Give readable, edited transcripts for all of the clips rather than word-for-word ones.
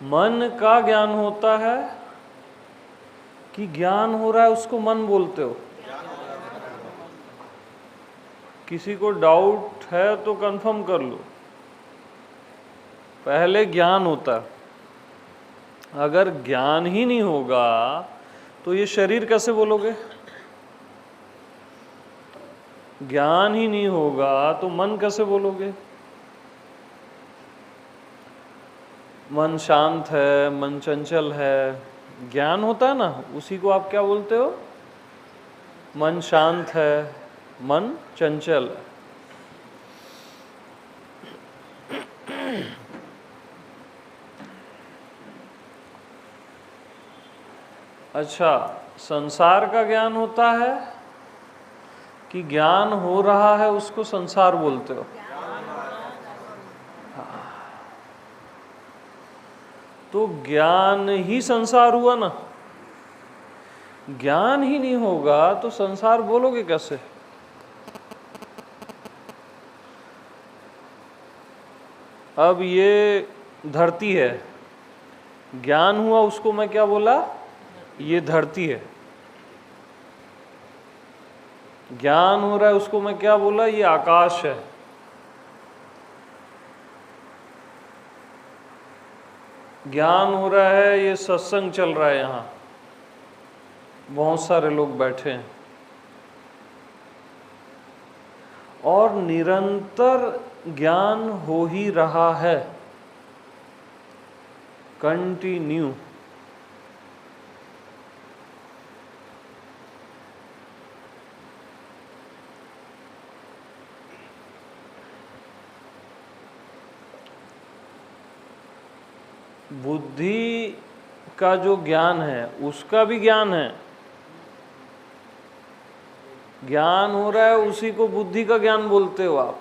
मन का ज्ञान होता है कि ज्ञान हो रहा है उसको मन बोलते हो? किसी को डाउट है तो कंफर्म कर लो। पहले ज्ञान होता है। अगर ज्ञान ही नहीं होगा तो ये शरीर कैसे बोलोगे? ज्ञान ही नहीं होगा तो मन कैसे बोलोगे? मन शांत है, मन चंचल है, ज्ञान होता है ना, उसी को आप क्या बोलते हो? मन शांत है, मन चंचल है। अच्छा, संसार का ज्ञान होता है कि ज्ञान हो रहा है उसको संसार बोलते हो? तो ज्ञान ही संसार हुआ ना। ज्ञान ही नहीं होगा तो संसार बोलोगे कैसे? अब ये धरती है, ज्ञान हुआ उसको मैं क्या बोला? ये धरती है। ज्ञान हो रहा है उसको मैं क्या बोला? ये आकाश है। ज्ञान हो रहा है ये सत्संग चल रहा है, यहाँ बहुत सारे लोग बैठे हैं और निरंतर ज्ञान हो ही रहा है, कंटिन्यू। बुद्धि का जो ज्ञान है उसका भी ज्ञान है। ज्ञान हो रहा है उसी को बुद्धि का ज्ञान बोलते हो आप।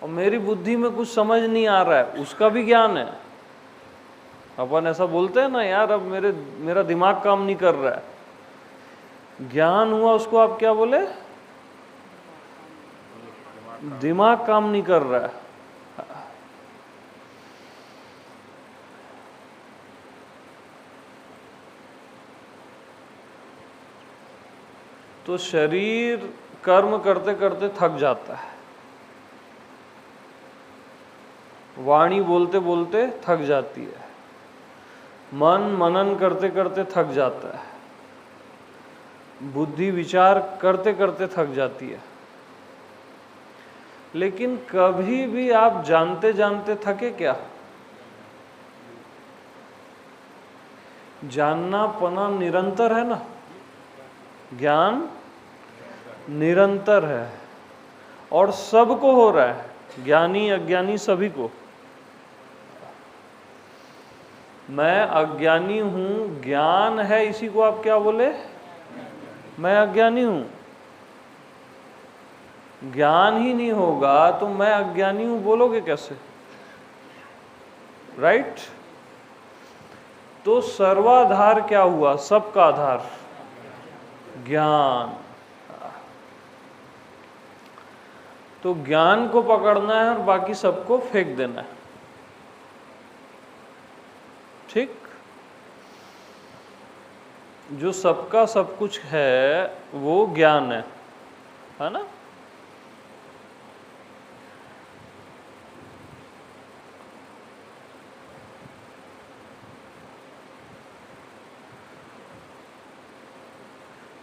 और मेरी बुद्धि में कुछ समझ नहीं आ रहा है, उसका भी ज्ञान है। अपन ऐसा बोलते हैं ना, यार अब मेरा दिमाग काम नहीं कर रहा है। ज्ञान हुआ उसको आप क्या बोले? दिमाग काम नहीं कर रहा है। तो शरीर कर्म करते करते थक जाता है, वाणी बोलते बोलते थक जाती है, मन मनन करते करते थक जाता है, बुद्धि विचार करते करते थक जाती है। लेकिन कभी भी आप जानते जानते थके क्या? जानना पना निरंतर है ना, ज्ञान निरंतर है और सबको हो रहा है, ज्ञानी अज्ञानी सभी को। मैं अज्ञानी हूं, ज्ञान है, इसी को आप क्या बोले? मैं अज्ञानी हूं। ज्ञान ही नहीं होगा तो मैं अज्ञानी हूं बोलोगे कैसे? राइट? तो सर्वाधार क्या हुआ? सबका आधार ज्ञान। तो ज्ञान को पकड़ना है और बाकी सबको फेंक देना है। ठीक? जो सबका सब कुछ है वो ज्ञान है ना?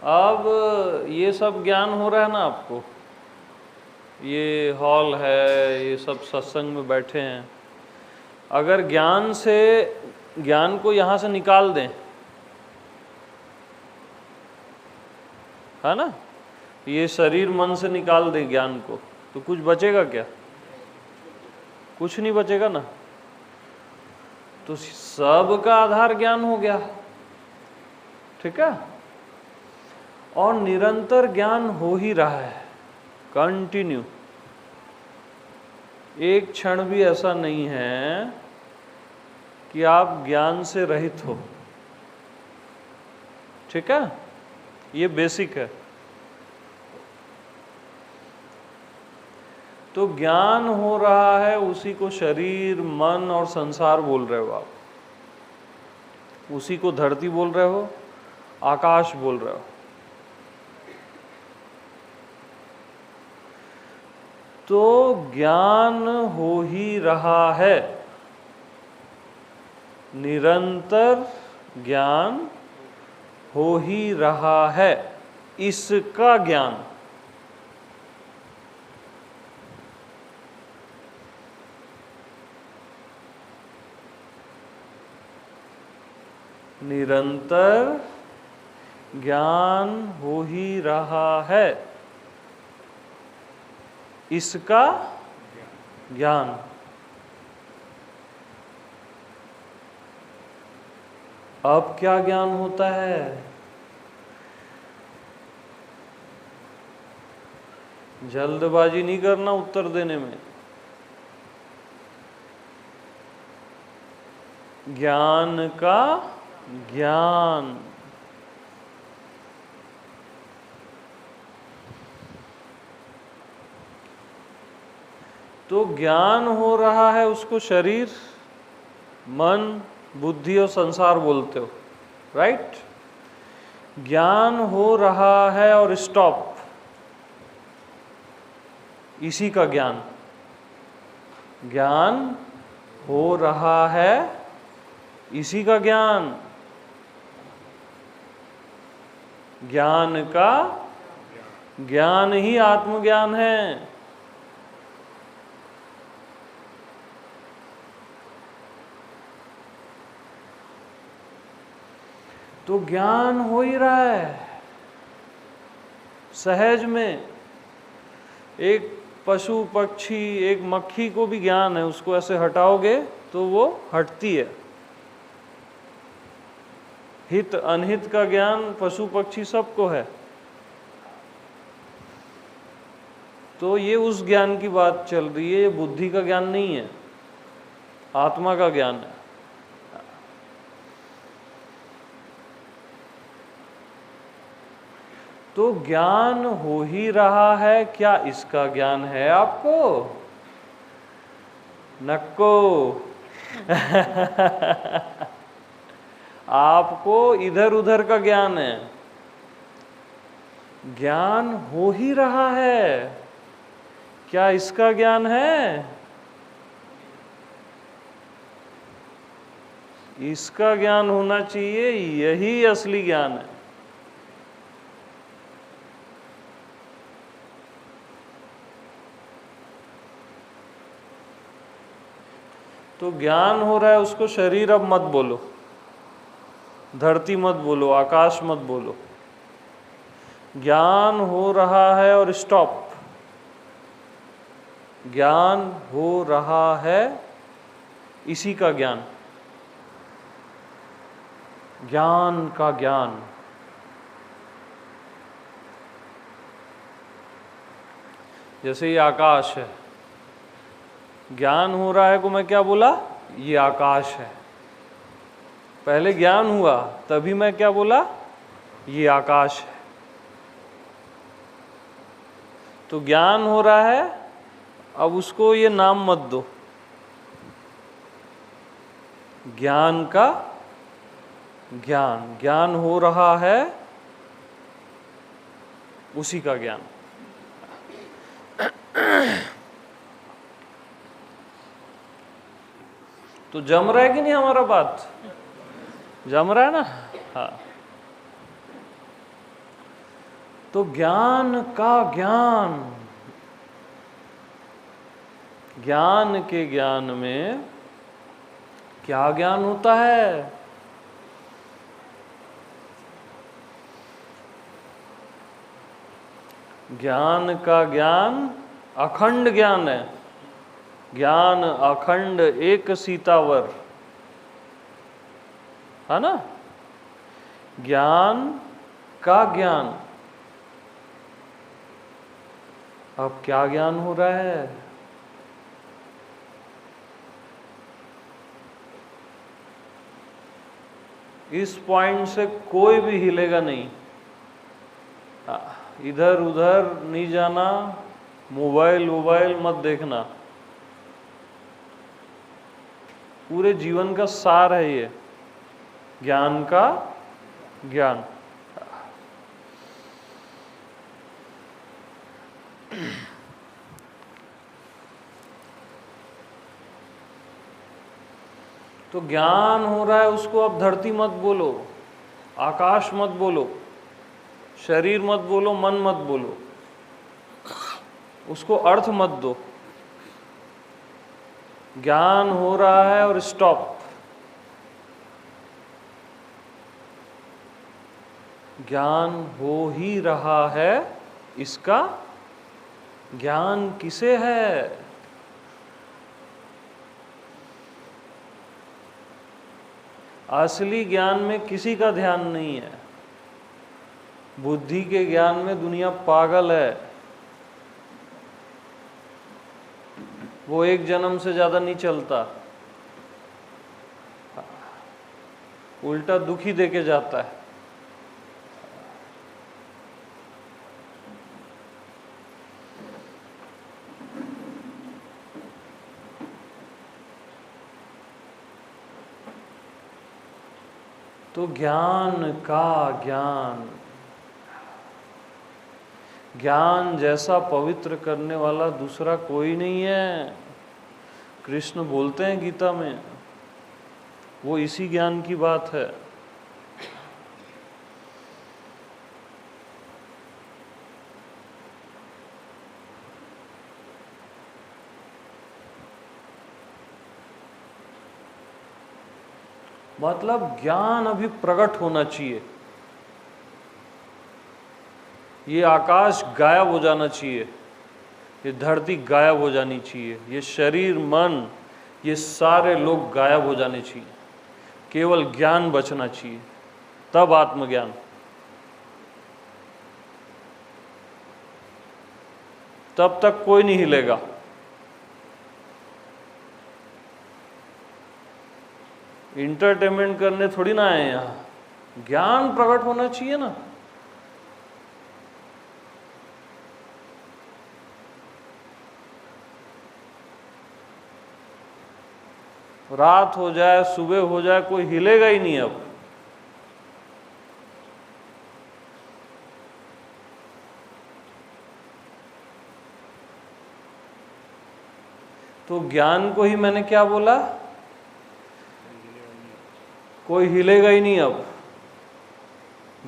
अब ये सब ज्ञान हो रहा है ना आपको, ये हॉल है, ये सब सत्संग में बैठे हैं। अगर ज्ञान को यहाँ से निकाल दें, है ना, ये शरीर मन से निकाल दें ज्ञान को, तो कुछ बचेगा क्या? कुछ नहीं बचेगा ना। तो सबका आधार ज्ञान हो गया। ठीक है? और निरंतर ज्ञान हो ही रहा है, कंटिन्यू। एक क्षण भी ऐसा नहीं है कि आप ज्ञान से रहित हो। ठीक है? ये बेसिक है। तो ज्ञान हो रहा है, उसी को शरीर, मन और संसार बोल रहे हो आप। उसी को धरती बोल रहे हो, आकाश बोल रहे हो। तो ज्ञान हो ही रहा है, निरंतर ज्ञान हो ही रहा है, इसका ज्ञान। निरंतर ज्ञान हो ही रहा है, इसका ज्ञान। अब क्या ज्ञान होता है? जल्दबाजी नहीं करना उत्तर देने में। ज्ञान का ज्ञान। तो ज्ञान हो रहा है, उसको शरीर, मन, बुद्धि और संसार बोलते हो, राइट? ज्ञान हो रहा है और स्टॉप, इसी का ज्ञान। ज्ञान हो रहा है, इसी का ज्ञान। ज्ञान का ज्ञान ही आत्मज्ञान है। तो ज्ञान हो ही रहा है सहज में। एक पशु, पक्षी, एक मक्खी को भी ज्ञान है, उसको ऐसे हटाओगे तो वो हटती है। हित अनहित का ज्ञान पशु पक्षी सबको है। तो ये उस ज्ञान की बात चल रही है, ये बुद्धि का ज्ञान नहीं है, आत्मा का ज्ञान है। तो ज्ञान हो ही रहा है, क्या इसका ज्ञान है आपको? नक्को आपको इधर उधर का ज्ञान है। ज्ञान हो ही रहा है, क्या इसका ज्ञान है? इसका ज्ञान होना चाहिए, यही असली ज्ञान है। तो ज्ञान हो रहा है, उसको शरीर अब मत बोलो, धरती मत बोलो, आकाश मत बोलो। ज्ञान हो रहा है और स्टॉप। ज्ञान हो रहा है, इसी का ज्ञान। ज्ञान का ज्ञान। जैसे ये आकाश है, ज्ञान हो रहा है को मैं क्या बोला? ये आकाश है। पहले ज्ञान हुआ तभी मैं क्या बोला? ये आकाश है। तो ज्ञान हो रहा है, अब उसको ये नाम मत दो। ज्ञान का ज्ञान। ज्ञान हो रहा है, उसी का ज्ञान। तो जम रहा है कि नहीं हमारा बात? जम रहा है ना? हाँ। तो ज्ञान का ज्ञान। ज्ञान के ज्ञान में क्या ज्ञान होता है? ज्ञान का ज्ञान अखंड ज्ञान है। ज्ञान अखंड एक सीतावर, है ना? ज्ञान का ज्ञान। अब क्या ज्ञान हो रहा है? इस पॉइंट से कोई भी हिलेगा नहीं, इधर उधर नहीं जाना, मोबाइल वोबाइल मत देखना, पूरे जीवन का सार है ये, ज्ञान का ज्ञान। तो ज्ञान हो रहा है उसको अब धरती मत बोलो, आकाश मत बोलो, शरीर मत बोलो, मन मत बोलो, उसको अर्थ मत दो। ज्ञान हो रहा है और स्टॉप। ज्ञान हो ही रहा है, इसका ज्ञान किसे है? असली ज्ञान में किसी का ध्यान नहीं है। बुद्धि के ज्ञान में दुनिया पागल है। वो एक जन्म से ज्यादा नहीं चलता, उल्टा दुखी देके जाता है। तो ज्ञान का ज्ञान, ज्ञान जैसा पवित्र करने वाला दूसरा कोई नहीं है। कृष्ण बोलते हैं गीता में, वो इसी ज्ञान की बात है। मतलब ज्ञान अभी प्रकट होना चाहिए। ये आकाश गायब हो जाना चाहिए, ये धरती गायब हो जानी चाहिए, ये शरीर मन ये सारे लोग गायब हो जाने चाहिए, केवल ज्ञान बचना चाहिए, तब आत्मज्ञान। तब तक कोई नहीं हिलेगा। इंटरटेनमेंट करने थोड़ी ना आए यहाँ, ज्ञान प्रकट होना चाहिए ना। रात हो जाए, सुबह हो जाए, कोई हिलेगा ही नहीं अब। तो ज्ञान को ही मैंने क्या बोला? कोई हिलेगा ही नहीं अब।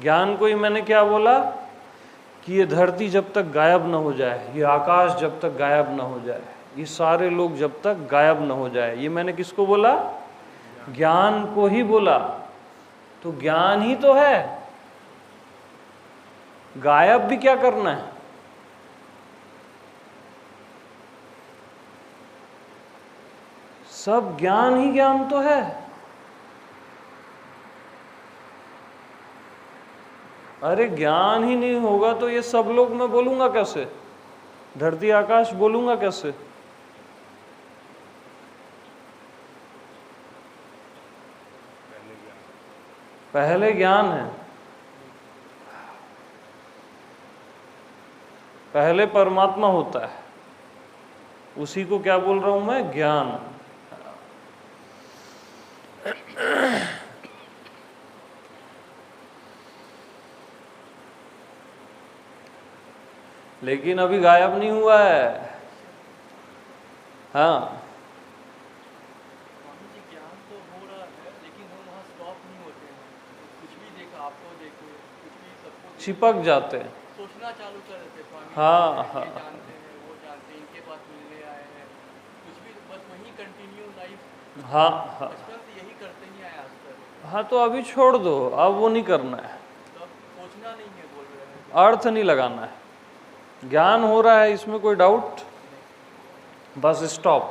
ज्ञान को ही मैंने क्या बोला? कि ये धरती जब तक गायब न हो जाए, ये आकाश जब तक गायब न हो जाए, ये सारे लोग जब तक गायब न हो जाए। ये मैंने किसको बोला? ज्ञान को ही बोला। तो ज्ञान ही तो है, गायब भी क्या करना है? सब ज्ञान ही ज्ञान तो है। अरे ज्ञान ही नहीं होगा तो ये सब लोग मैं बोलूंगा कैसे? धरती आकाश बोलूंगा कैसे? पहले ज्ञान है, पहले परमात्मा होता है, उसी को क्या बोल रहा हूं मैं? ज्ञान। लेकिन अभी गायब नहीं हुआ है। हाँ, ज्ञान तो हो रहा है, लेकिन हम वहाँ स्टॉप नहीं होते हैं। कुछ भी देखा, आपको देखे, कुछ भी सबको चिपक जाते हैं। सोचना चालू कर देते हैं। हाँ हाँ, ये जानते हैं, वो जानते हैं, इनके पास मिलने आए हैं, कुछ भी बस वही कंटिन्यू लाइफ। हाँ हाँ बचपन से यही करते ही आए आज तक। हाँ, तो अभी छोड़ दो, अब वो नहीं करना है, तो अब सोचना नहीं है, बोल रहे हैं। अर्थ नहीं लगाना है। ज्ञान हो रहा है, इसमें कोई डाउट? Bus stop.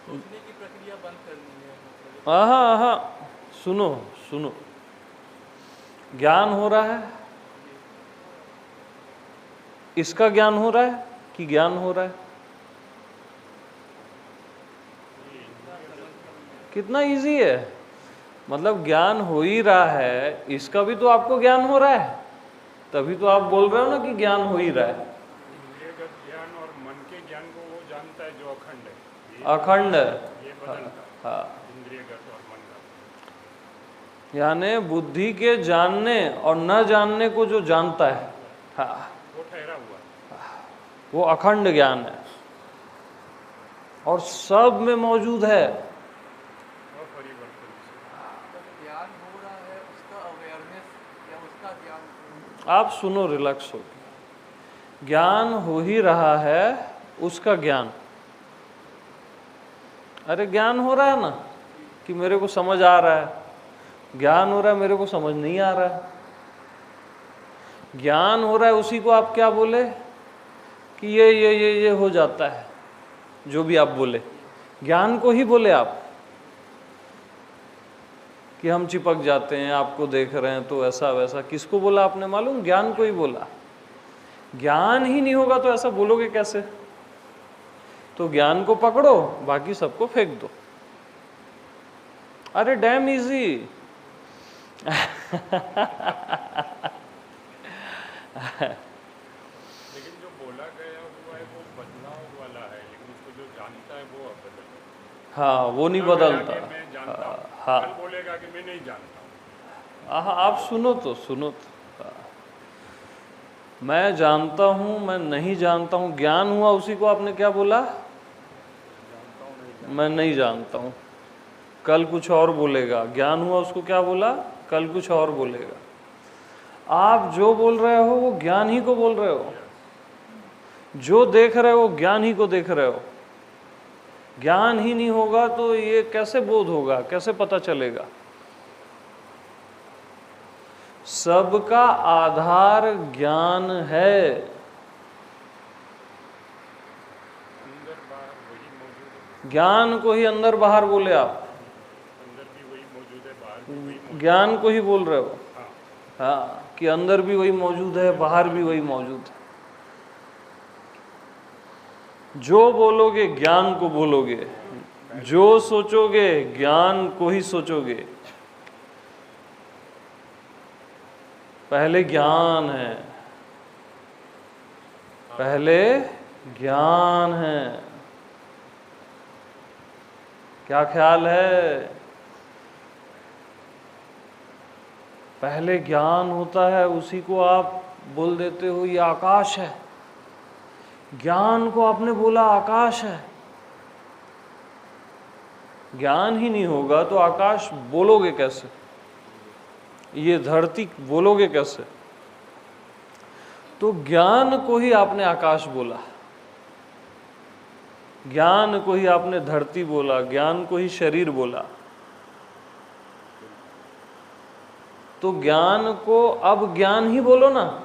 सोचने की प्रक्रिया बंद करनी है। हाँ हाँ, सुनो सुनो, ज्ञान हो रहा है, इसका ज्ञान हो रहा है कि ज्ञान हो रहा है? कितना इजी है। मतलब ज्ञान हो ही रहा है, इसका भी तो आपको ज्ञान हो रहा है, तभी तो आप बोल रहे हो ना कि ज्ञान हो ही रहा है। और मन के ज्ञान को वो जानता है जो अखंड है, अखंड है। ये बदलता है हाँ, इंद्रियगत और मनगत। यानी बुद्धि के जानने और न जानने को जो जानता है, हाँ, वो ठहरा हुआ है। वो अखंड ज्ञान है और सब में मौजूद है। और परिवर्तन ज्ञान हो रहा है उसका अवेयरनेस या उसका ज्ञान। आप सुनो, रिलैक्स हो। ज्ञान हो ही रहा है, उसका ज्ञान। अरे ज्ञान हो रहा है ना कि मेरे को समझ आ रहा है, ज्ञान हो रहा है मेरे को समझ नहीं आ रहा है। ज्ञान हो रहा है उसी को आप क्या बोले कि ये हो जाता है, जो भी आप बोले ज्ञान को ही बोले आप, कि हम चिपक जाते हैं, आपको देख रहे हैं तो ऐसा वैसा। किसको बोला आपने मालूम? ज्ञान को ही बोला। ज्ञान ही नहीं होगा तो ऐसा बोलोगे कैसे? तो ज्ञान को पकड़ो, बाकी सबको फेंक दो। अरे डैम इजी। लेकिन जो बोला गया हुआ है वो बदलाव वाला है, लेकिन उसको जो जानता है वो अबदल है। हाँ, वो नहीं बदलता। मैं जानता हूँ, हाँ, कल बोलेगा कि मैं नहीं जानता हूँ। हाँ, आप सुनो तो। हाँ। मैं जानता हूँ, मैं नहीं जानता हूँ, ज्ञान हुआ उसी को आपने क्या बोला? मैं नहीं जानता हूँ। कल कुछ और बोलेगा। ज्ञान हुआ उसको क्या बोला? कल कुछ और बोलेगा। आप जो बोल रहे हो वो ज्ञान ही को बोल रहे हो, जो देख रहे हो ज्ञान ही को देख रहे हो। ज्ञान ही नहीं होगा तो ये कैसे बोध होगा, कैसे पता चलेगा? सबका आधार ज्ञान है। अंदर बाहर वही मौजूद है, ज्ञान को ही अंदर बाहर बोले आप, अंदर भी वही मौजूद है, बाहर भी वही मौजूद ज्ञान को ही बोल रहे हो। है। हाँ, हाँ, कि अंदर भी वही मौजूद है, बाहर भी वही मौजूद है। जो बोलोगे ज्ञान को बोलोगे, जो सोचोगे ज्ञान को ही सोचोगे। पहले ज्ञान है, पहले ज्ञान है। क्या ख्याल है? पहले ज्ञान होता है, उसी को आप बोल देते हो ये आकाश है। ज्ञान को आपने बोला आकाश है। ज्ञान ही नहीं होगा तो आकाश बोलोगे कैसे? ये धरती बोलोगे कैसे? तो ज्ञान को ही आपने आकाश बोला, ज्ञान को ही आपने धरती बोला, ज्ञान को ही शरीर बोला। तो ज्ञान को अब ज्ञान ही बोलो ना।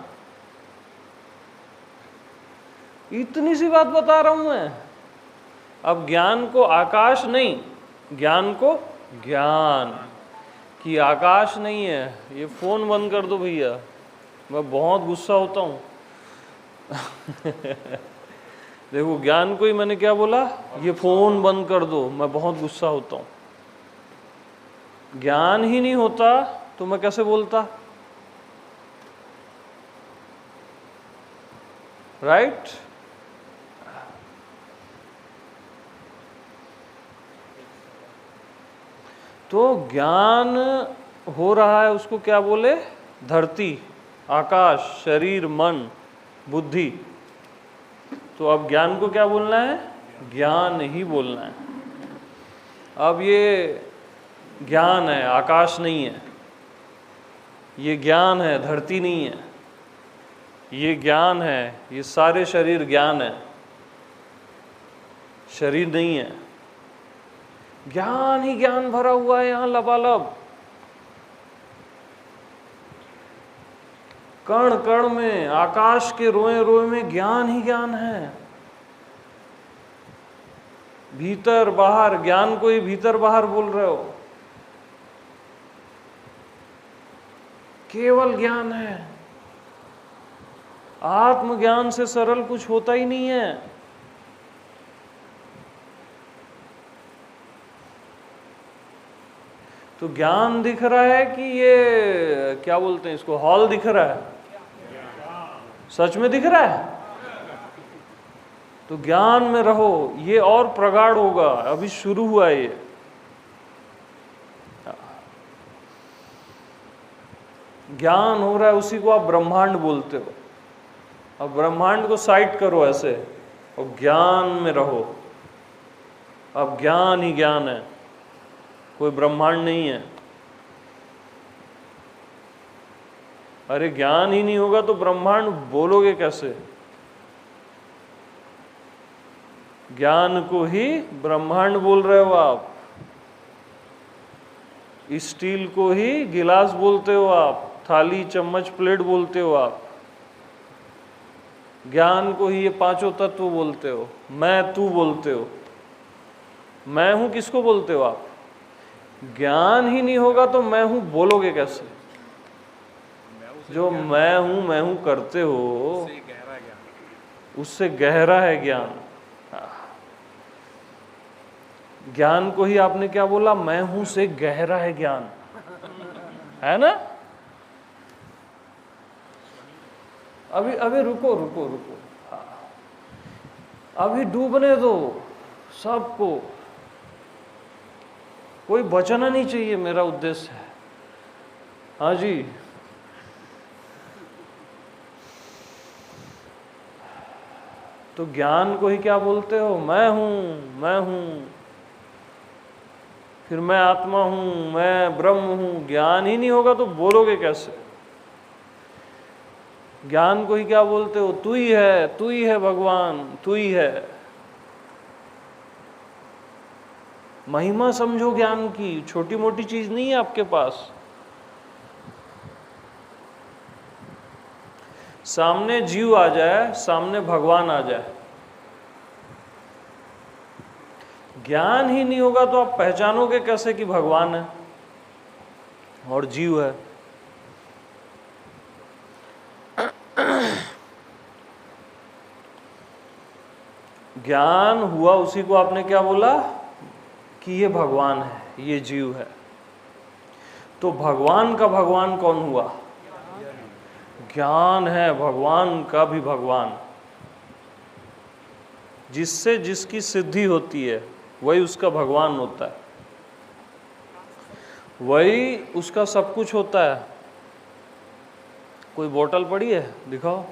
इतनी सी बात बता रहा हूं मैं। अब ज्ञान को आकाश नहीं, ज्ञान को ज्ञान, कि आकाश नहीं है। ये फोन बंद कर दो भैया, मैं बहुत गुस्सा होता हूं। देखो, ज्ञान को ही मैंने क्या बोला? ये फोन बंद कर दो, मैं बहुत गुस्सा होता हूं। ज्ञान ही नहीं होता तो मैं कैसे बोलता? राइट? तो ज्ञान हो रहा है, उसको क्या बोले? धरती, आकाश, शरीर, मन, बुद्धि। तो अब ज्ञान को क्या बोलना है? ज्ञान ही बोलना है। अब ये ज्ञान है, आकाश नहीं है। ये ज्ञान है, धरती नहीं है। ये ज्ञान है, ये सारे शरीर ज्ञान है, शरीर नहीं है। ज्ञान ही ज्ञान भरा हुआ है यहां लबालब। कण कण में, आकाश के रोए रोए में ज्ञान ही ज्ञान है। भीतर बाहर, ज्ञान को ही भीतर बाहर बोल रहे हो। केवल ज्ञान है। आत्मज्ञान से सरल कुछ होता ही नहीं है। तो ज्ञान दिख रहा है कि ये क्या बोलते हैं इसको, हॉल दिख रहा है? सच में दिख रहा है? तो ज्ञान में रहो, ये और प्रगाढ़ होगा, अभी शुरू हुआ है ये। ज्ञान हो रहा है, उसी को आप ब्रह्मांड बोलते हो। अब ब्रह्मांड को साइड करो ऐसे और ज्ञान में रहो। अब ज्ञान ही ज्ञान है, कोई ब्रह्मांड नहीं है। अरे ज्ञान ही नहीं होगा तो ब्रह्मांड बोलोगे कैसे? ज्ञान को ही ब्रह्मांड बोल रहे हो आप, स्टील को ही गिलास बोलते हो आप, थाली चम्मच प्लेट बोलते हो आप, ज्ञान को ही ये पांचों तत्व बोलते हो, मैं तू बोलते हो। मैं हूं किसको बोलते हो आप? ज्ञान ही नहीं होगा तो मैं हूं बोलोगे कैसे? जो मैं हूं करते हो उससे गहरा है ज्ञान। ज्ञान को ही आपने क्या बोला? मैं हूं से गहरा है ज्ञान, है ना? अभी अभी रुको रुको रुको, अभी डूबने दो सबको, कोई बचना नहीं चाहिए, मेरा उद्देश्य है। हाँ जी, तो ज्ञान को ही क्या बोलते हो? मैं हूं, मैं हूं, फिर मैं आत्मा हूं, मैं ब्रह्म हूं। ज्ञान ही नहीं होगा तो बोलोगे कैसे? ज्ञान को ही क्या बोलते हो? तू ही है भगवान, तू ही है। महिमा समझो ज्ञान की, छोटी मोटी चीज नहीं है आपके पास। सामने जीव आ जाए, सामने भगवान आ जाए, ज्ञान ही नहीं होगा तो आप पहचानोगे कैसे कि भगवान है और जीव है? ज्ञान हुआ, उसी को आपने क्या बोला कि ये भगवान है, ये जीव है। तो भगवान का भगवान कौन हुआ? ज्ञान है भगवान का भी भगवान। जिससे जिसकी सिद्धि होती है वही उसका भगवान होता है, वही उसका सब कुछ होता है। कोई बोतल पड़ी है, दिखाओ।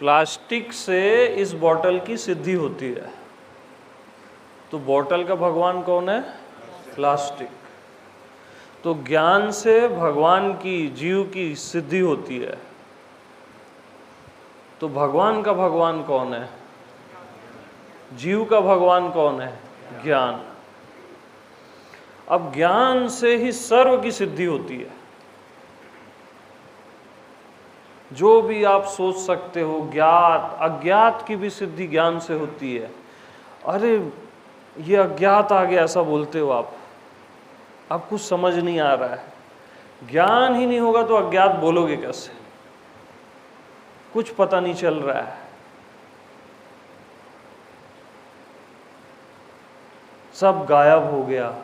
प्लास्टिक से इस बोतल की सिद्धि होती है, तो बोतल का भगवान कौन है? प्लास्टिक। तो ज्ञान से भगवान की, जीव की सिद्धि होती है, तो भगवान का भगवान कौन है? जीव का भगवान कौन है? ज्ञान। अब ज्ञान से ही सर्व की सिद्धि होती है। जो भी आप सोच सकते हो, ज्ञात अज्ञात की भी सिद्धि ज्ञान से होती है। अरे ये अज्ञात आ गया ऐसा बोलते हो आप कुछ समझ नहीं आ रहा है। ज्ञान ही नहीं होगा तो अज्ञात बोलोगे कैसे? कुछ पता नहीं चल रहा है। सब गायब हो गया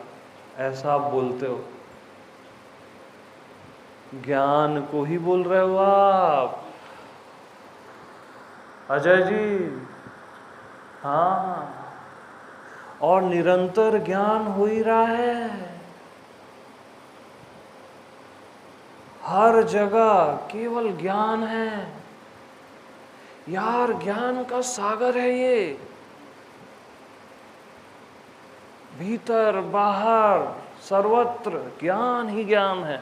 ऐसा आप बोलते हो। ज्ञान को ही बोल रहे हो आप, अजय जी। हाँ, और निरंतर ज्ञान हो ही रहा है, हर जगह केवल ज्ञान है यार। ज्ञान का सागर है ये, भीतर बाहर सर्वत्र ज्ञान ही ज्ञान है।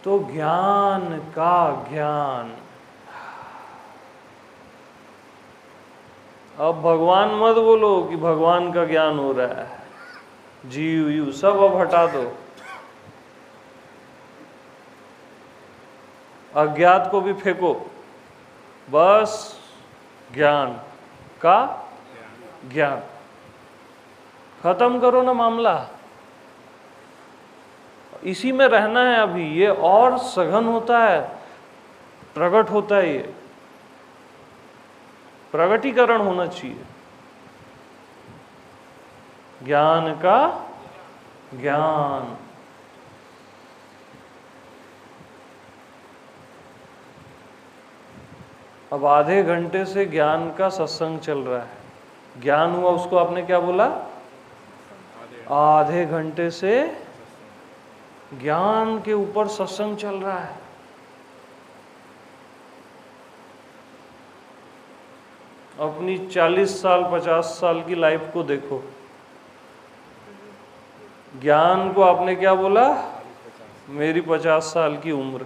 तो ज्ञान का ज्ञान। अब भगवान मत बोलो कि भगवान का ज्ञान हो रहा है, जीव यू सब अब हटा दो। अज्ञात को भी फेंको, बस ज्ञान का ज्ञान। खत्म करो ना मामला, इसी में रहना है अभी। ये और सघन होता है, प्रकट होता है, ये प्रगटीकरण होना चाहिए। ज्ञान का ज्ञान। अब आधे घंटे से ज्ञान का सत्संग चल रहा है। ज्ञान हुआ उसको आपने क्या बोला? आधे घंटे से ज्ञान के ऊपर सत्संग चल रहा है। अपनी 40 साल 50 साल की लाइफ को देखो। ज्ञान को आपने क्या बोला? मेरी 50 साल की उम्र।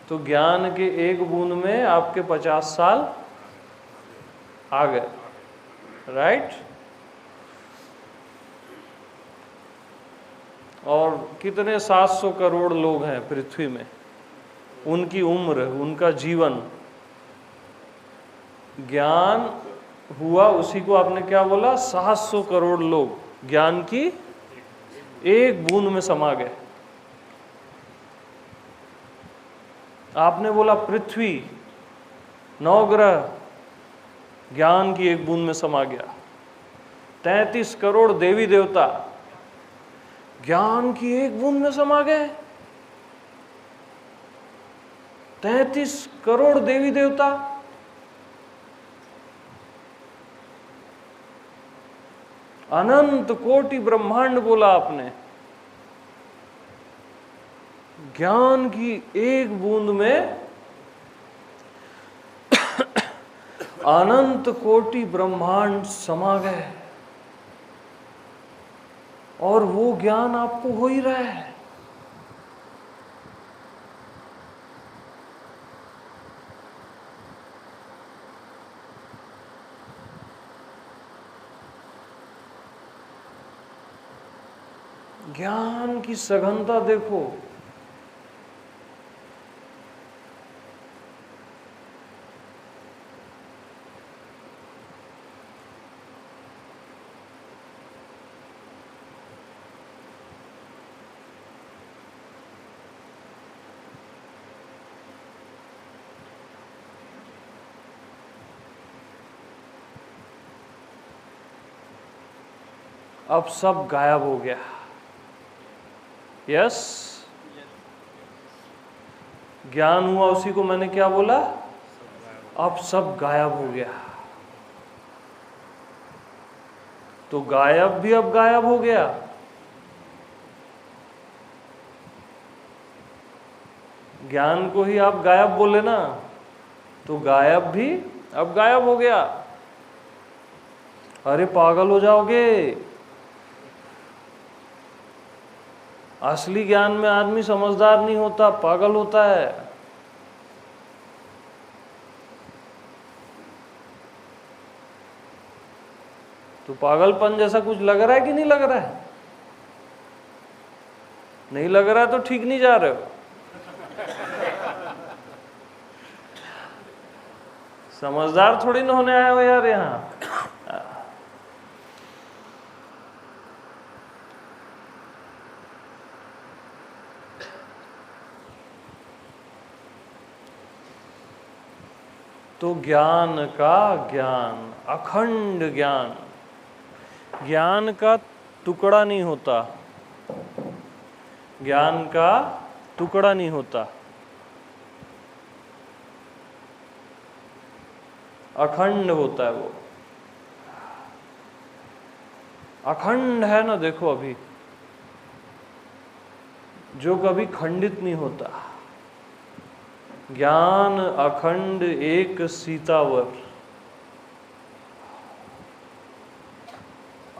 तो ज्ञान के एक बूंद में आपके 50 साल आ गए, राइट? और कितने 700 करोड़ लोग हैं पृथ्वी में, उनकी उम्र, उनका जीवन। ज्ञान हुआ उसी को आपने क्या बोला? 700 करोड़ लोग ज्ञान की एक बूंद में समा गए। आपने बोला पृथ्वी, 9 ग्रह ज्ञान की एक बूंद में समा गया। 33 करोड़ देवी देवता ज्ञान की एक बूंद में समा गए। 33 करोड़ देवी देवता। अनंत कोटि ब्रह्मांड बोला आपने। ज्ञान की एक बूंद में अनंत कोटि ब्रह्मांड समा गए, और वो ज्ञान आपको हो ही रहा है। ज्ञान की सघनता देखो। अब सब गायब हो गया। यस, ज्ञान हुआ उसी को मैंने क्या बोला? अब सब गायब हो गया। तो गायब भी अब गायब हो गया। ज्ञान को ही आप गायब बोले ना, तो गायब भी अब गायब हो गया। अरे पागल हो जाओगे। असली ज्ञान में आदमी समझदार नहीं होता, पागल होता है। तो पागलपन जैसा कुछ लग रहा है कि नहीं लग रहा है? नहीं लग रहा है तो ठीक नहीं जा रहे हो। समझदार थोड़ी ना होने आए हो यार यहाँ। तो ज्ञान का ज्ञान, अखंड ज्ञान, ज्ञान का टुकड़ा नहीं होता। ज्ञान का टुकड़ा नहीं होता, अखंड होता है वो। अखंड है ना, देखो अभी जो कभी खंडित नहीं होता। ज्ञान अखंड एक सीतावर,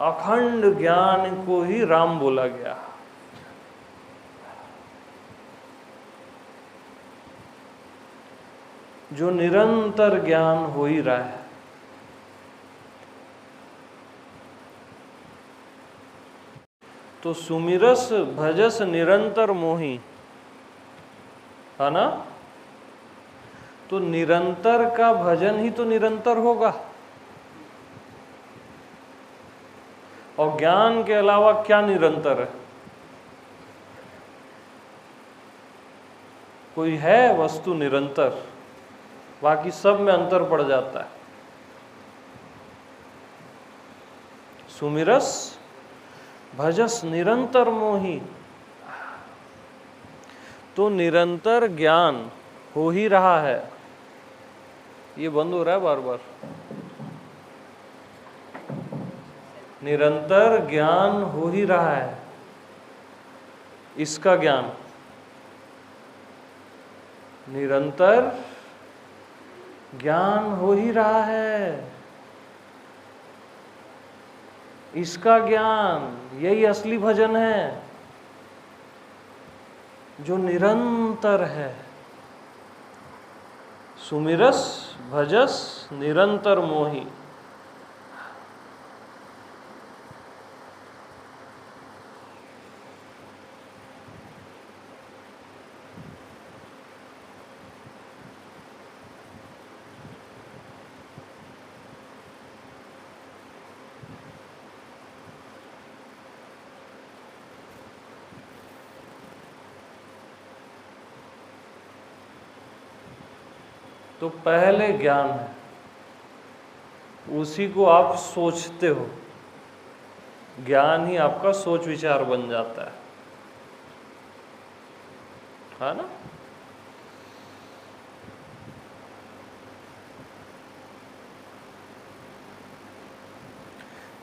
अखंड ज्ञान को ही राम बोला गया। जो निरंतर ज्ञान हो ही रहा है। तो सुमिरस भजस निरंतर मोही, है ना? तो निरंतर का भजन ही तो निरंतर होगा। और ज्ञान के अलावा क्या निरंतर है? कोई है वस्तु निरंतर? बाकी सब में अंतर पड़ जाता है। सुमिरस भजस निरंतर मोही। तो निरंतर ज्ञान हो ही रहा है। ये बंद हो रहा है बार बार। निरंतर ज्ञान हो ही रहा है। इसका ज्ञान निरंतर ज्ञान हो ही रहा है। इसका ज्ञान, यही असली भजन है जो निरंतर है। सुमिरस भजस निरंतर मोही। तो पहले ज्ञान है, उसी को आप सोचते हो। ज्ञान ही आपका सोच विचार बन जाता है ना।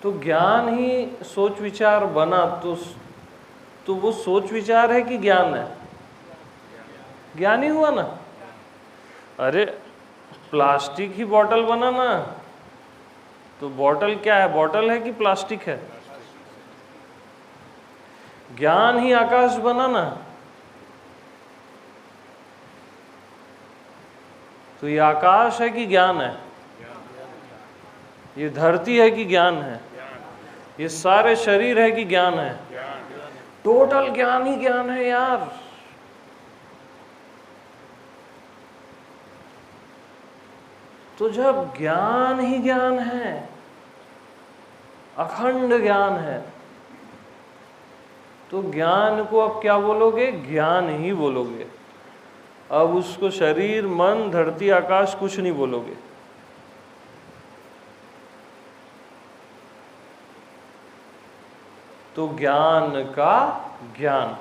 तो ज्ञान ही सोच विचार बना, तो वो सोच विचार है कि ज्ञान है? ज्ञान ही हुआ ना। अरे प्लास्टिक ही बॉटल बना ना, तो बॉटल क्या है? बॉटल है कि प्लास्टिक है? ज्ञान ही आकाश बना ना, तो ये आकाश है कि ज्ञान है? ये धरती है कि ज्ञान है? ये सारे शरीर है कि ज्ञान है? टोटल ज्ञान ही ज्ञान है यार। तो जब ज्ञान ही ज्ञान है, अखंड ज्ञान है, तो ज्ञान को अब क्या बोलोगे? ज्ञान ही बोलोगे। अब उसको शरीर मन धरती आकाश कुछ नहीं बोलोगे। तो ज्ञान का ज्ञान,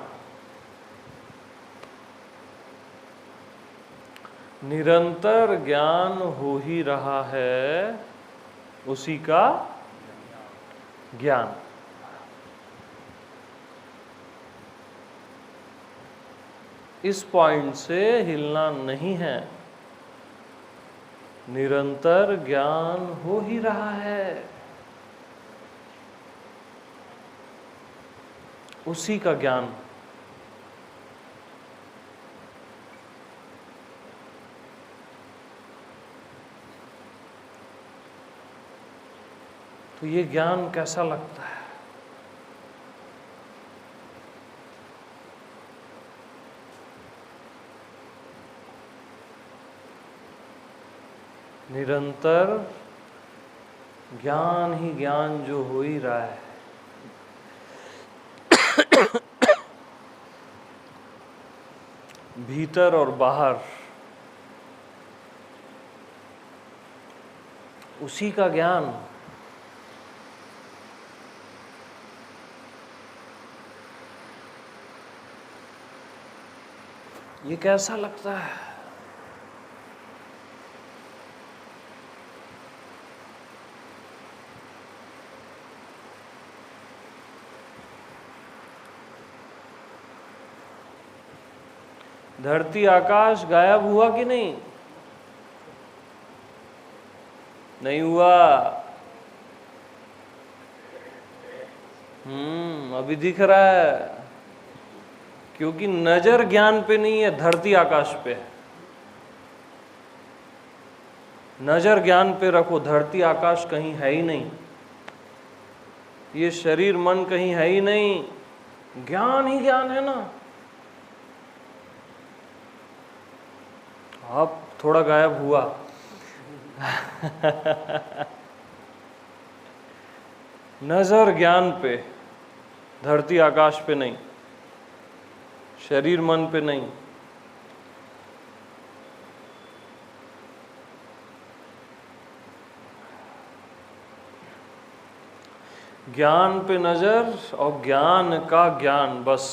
निरंतर ज्ञान हो ही रहा है, उसी का ज्ञान। इस पॉइंट से हिलना नहीं है। निरंतर ज्ञान हो ही रहा है, उसी का ज्ञान। तो ये ज्ञान कैसा लगता है? निरंतर ज्ञान ही ज्ञान जो हो ही रहा है, भीतर और बाहर, उसी का ज्ञान। ये कैसा लगता है? धरती आकाश गायब हुआ कि नहीं? नहीं हुआ। अभी दिख रहा है, क्योंकि नजर ज्ञान पे नहीं है, धरती आकाश पे है। नजर ज्ञान पे रखो, धरती आकाश कहीं है ही नहीं, ये शरीर मन कहीं है ही नहीं, ज्ञान ही ज्ञान है ना। अब थोड़ा गायब हुआ। नजर ज्ञान पे, धरती आकाश पे नहीं, शरीर मन पे नहीं। ज्ञान पे नजर और ज्ञान का ज्ञान, बस।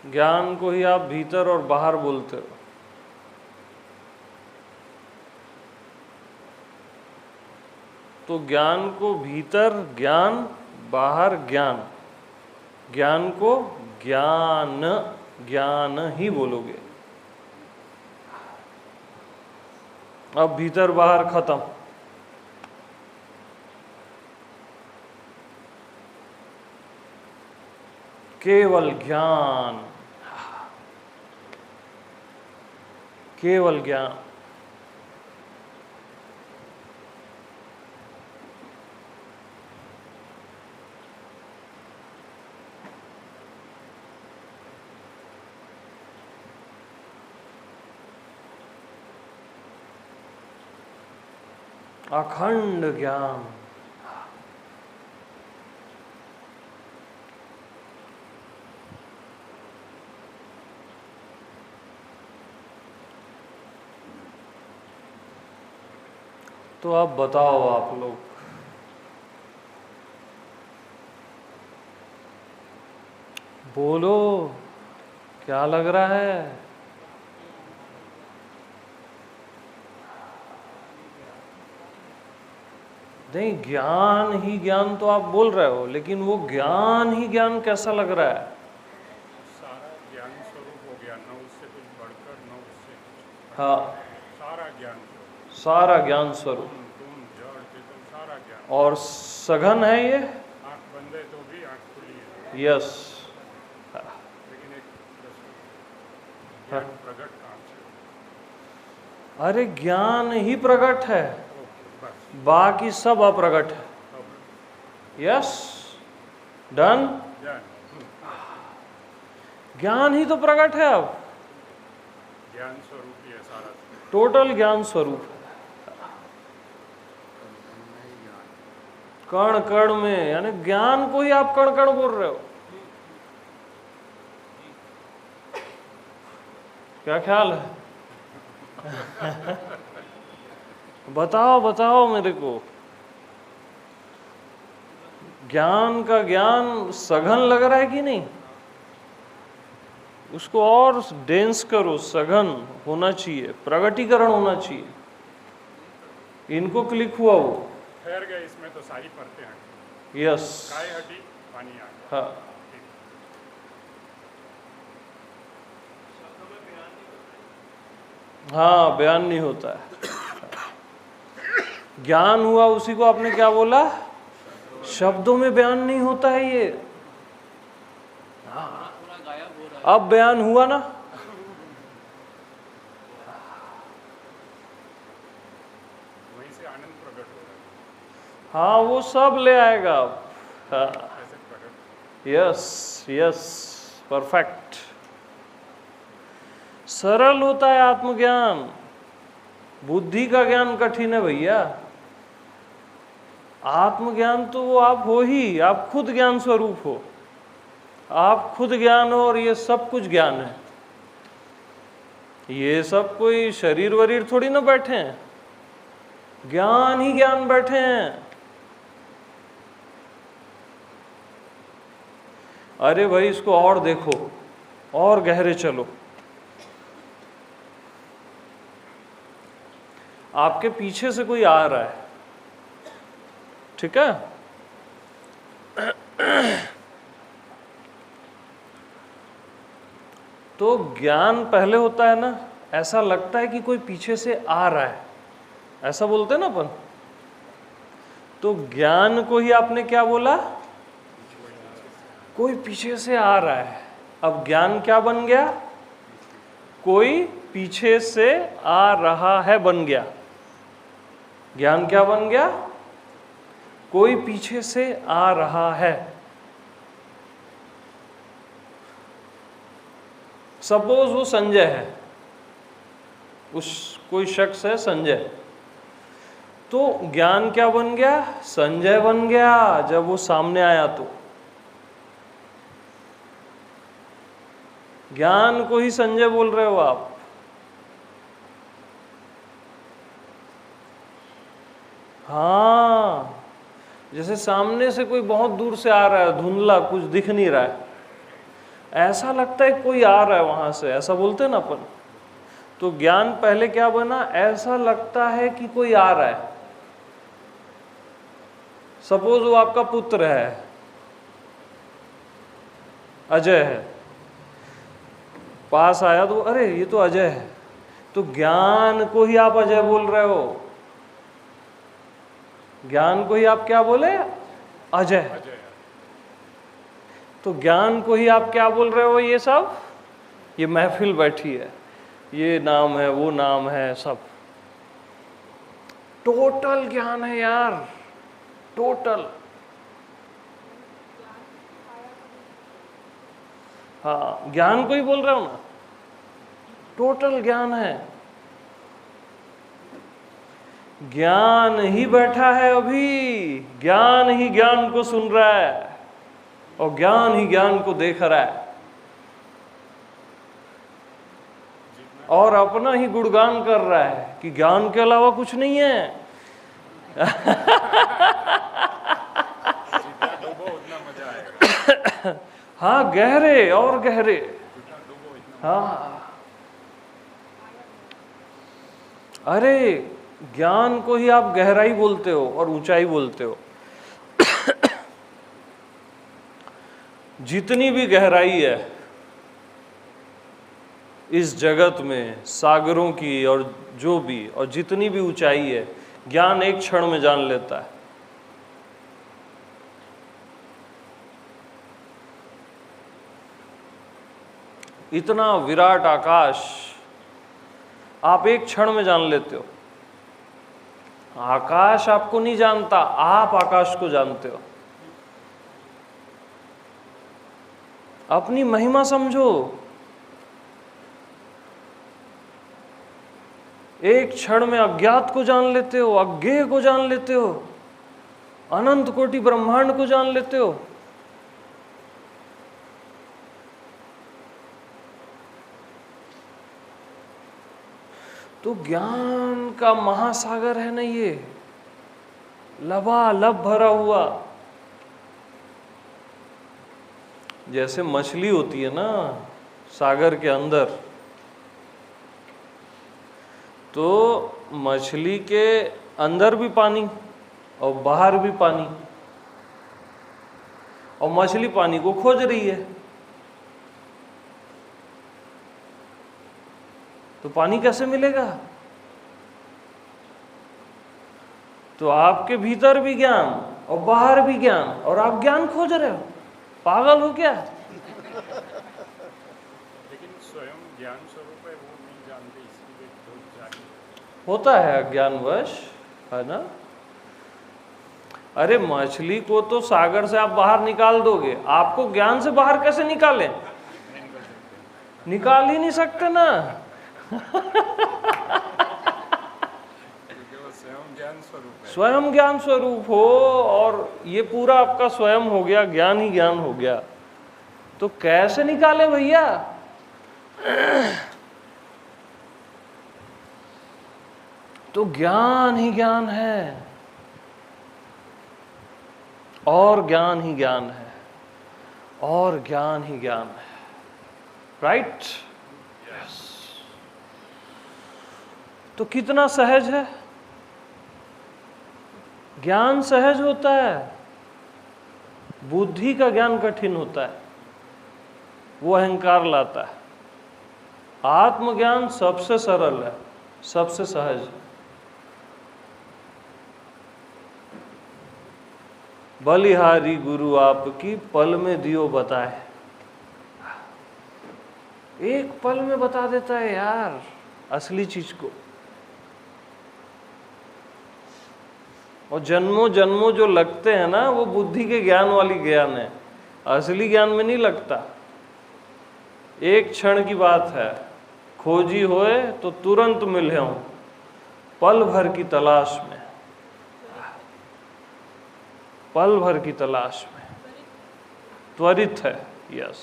ज्ञान को ही आप भीतर और बाहर बोलते हो। तो ज्ञान को भीतर ज्ञान, बाहर ज्ञान। ज्ञान को ज्ञान ज्ञान ही बोलोगे। अब भीतर बाहर खत्म। केवल ज्ञान, केवल ज्ञान। अखंड ज्ञान। तो अब बताओ आप लोग, बोलो, क्या लग रहा है? नहीं, ज्ञान ही ज्ञान तो आप बोल रहे हो, लेकिन वो ज्ञान ही ज्ञान कैसा लग रहा है? सारा ज्ञान स्वरूप हो गया, न उससे कुछ बढ़कर न उससे कुछ। हाँ, सारा ज्ञान स्वरूप, सारा ज्ञान स्वरूप। धूम जड़ चेतन, सारा ज्ञान। और सघन है ये? आँख बंद है तो भी आँख खुली है। यस। लेकिन एक प्रश्न, ज्ञान प्रकट कहाँ से? अरे ज्ञान ही प्रकट है, बस बाकी सब अप्रगट है। Yes, done. ज्ञान, ज्ञान ही तो प्रकट है। अब ज्ञान स्वरूप ही है सारा। टोटल ज्ञान स्वरूप है। कण कण में, यानी ज्ञान को ही आप कण कण बोल रहे हो। क्या ख्याल है? बताओ बताओ मेरे को। ज्ञान का ज्ञान सघन लग रहा है कि नहीं? उसको और डेंस करो, सघन होना चाहिए, प्रगटीकरण होना चाहिए। इनको क्लिक हुआ वो। ठहर गए, इसमें तो सारी परतें हैं। यस। काय हटी, पानी आ गया। हाँ, हाँ, बयान नहीं होता है। ज्ञान हुआ, उसी को आपने क्या बोला? शब्दों में बयान नहीं होता है ये। थोड़ा गायब हो रहा अब बयान हुआ ना? वहीं से आनंद प्रकट हो रहा है। हाँ, वो सब ले आएगा अब। हाँ, ऐसे प्रकट। Yes yes, perfect. सरल होता है आत्मज्ञान। बुद्धि का ज्ञान कठिन है भैया। आत्मज्ञान तो वो आप हो ही, आप खुद ज्ञान स्वरूप हो। आप खुद ज्ञान हो और ये सब कुछ ज्ञान है। ये सब कोई शरीर वरीर थोड़ी ना बैठे हैं, ज्ञान ही ज्ञान बैठे हैं। अरे भाई, इसको और देखो, और गहरे चलो। आपके पीछे से कोई आ रहा है, ठीक है? तो ज्ञान पहले होता है ना, ऐसा लगता है कि कोई पीछे से आ रहा है, ऐसा बोलते हैं ना अपन। तो ज्ञान को ही आपने क्या बोला? कोई पीछे से आ रहा है। अब ज्ञान क्या बन गया? कोई पीछे से आ रहा है बन गया। ज्ञान क्या बन गया? कोई पीछे से आ रहा है। सपोज वो संजय है, उस कोई शख्स है संजय, तो ज्ञान क्या बन गया? संजय बन गया जब वो सामने आया। तो ज्ञान को ही संजय बोल रहे हो आप। हाँ, जैसे सामने से कोई बहुत दूर से आ रहा है, धुंधला, कुछ दिख नहीं रहा है, ऐसा लगता है कोई आ रहा है वहां से, ऐसा बोलते हैं ना अपन। तो ज्ञान पहले क्या बना? ऐसा लगता है कि कोई आ रहा है। सपोज वो आपका पुत्र है, अजय है, पास आया तो अरे ये तो अजय है, तो ज्ञान को ही आप अजय बोल रहे हो। ज्ञान को ही आप क्या बोले? अजय। तो ज्ञान को ही आप क्या बोल रहे हो? ये सब, ये महफिल बैठी है, ये नाम है, वो नाम है, सब टोटल ज्ञान है यार, टोटल। हाँ, ज्ञान को ही बोल रहा हूं ना, टोटल ज्ञान है। ज्ञान ही बैठा है अभी, ज्ञान ही ज्ञान को सुन रहा है और ज्ञान ही ज्ञान को देख रहा है और अपना ही गुणगान कर रहा है कि ज्ञान के अलावा कुछ नहीं है। हाँ, गहरे और गहरे। हाँ, अरे ज्ञान को ही आप गहराई बोलते हो और ऊंचाई बोलते हो। जितनी भी गहराई है इस जगत में, सागरों की और जो भी, और जितनी भी ऊंचाई है, ज्ञान एक क्षण में जान लेता है। इतना विराट आकाश आप एक क्षण में जान लेते हो। आकाश आपको नहीं जानता, आप आकाश को जानते हो। अपनी महिमा समझो। एक क्षण में अज्ञात को जान लेते हो, अज्ञेय को जान लेते हो, अनंत कोटि ब्रह्मांड को जान लेते हो। तो ज्ञान का महासागर है ना ये, लबालब भरा हुआ। जैसे मछली होती है ना सागर के अंदर, तो मछली के अंदर भी पानी और बाहर भी पानी, और मछली पानी को खोज रही है। तो पानी कैसे मिलेगा? तो आपके भीतर भी ज्ञान और बाहर भी ज्ञान, और आप ज्ञान खोज रहे हो। पागल हो क्या? लेकिन स्वयं ज्ञान स्वरूप है, वो नहीं जानते, इसलिए लोग जाने होता है अज्ञानवश, है ना। अरे मछली को तो सागर से आप बाहर निकाल दोगे, आपको ज्ञान से बाहर कैसे निकालें? निकाल ही नहीं सकते ना। स्वयं ज्ञान स्वरूप हो, और ये पूरा आपका स्वयं हो गया, ज्ञान ही ज्ञान हो गया, तो कैसे निकाले भैया? तो ज्ञान ही ज्ञान है और ज्ञान ही ज्ञान है और ज्ञान ही ज्ञान है। राइट? तो कितना सहज है। ज्ञान सहज होता है, बुद्धि का ज्ञान कठिन होता है, वो अहंकार लाता है। आत्मज्ञान सबसे सरल है, सबसे सहज है। बलिहारी गुरु आपकी पल में दियो बताए, एक पल में बता देता है यार असली चीज को। और जन्मों जन्मों जो लगते हैं ना, वो बुद्धि के ज्ञान वाली ज्ञान है, असली ज्ञान में नहीं लगता। एक क्षण की बात है, खोजी होए तो तुरंत मिले पल भर की तलाश में, पल भर की तलाश में, त्वरित है। यस,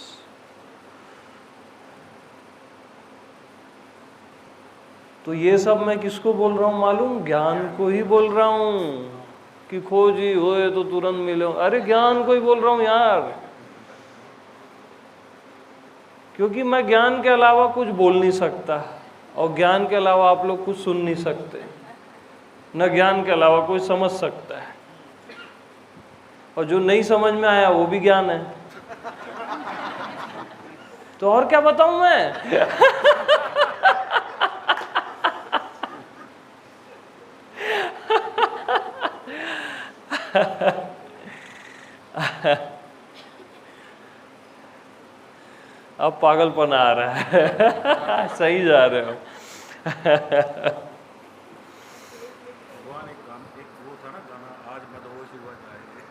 तो ये सब मैं किसको बोल रहा हूं मालूम? ज्ञान को ही बोल रहा हूं कि खोजी होए तो तुरंत मिले। अरे ज्ञान को ही बोल रहा हूं यार, क्योंकि मैं ज्ञान के अलावा कुछ बोल नहीं सकता, और ज्ञान के अलावा आप लोग कुछ सुन नहीं सकते, न ज्ञान के अलावा कोई समझ सकता है, और जो नहीं समझ में आया वो भी ज्ञान है। तो और क्या बताऊं मैं? अब पागलपन आ रहा है। सही जा रहे हो। भगवान एक वो था ना गाना, आज मदहोश हुआ जाएंगे।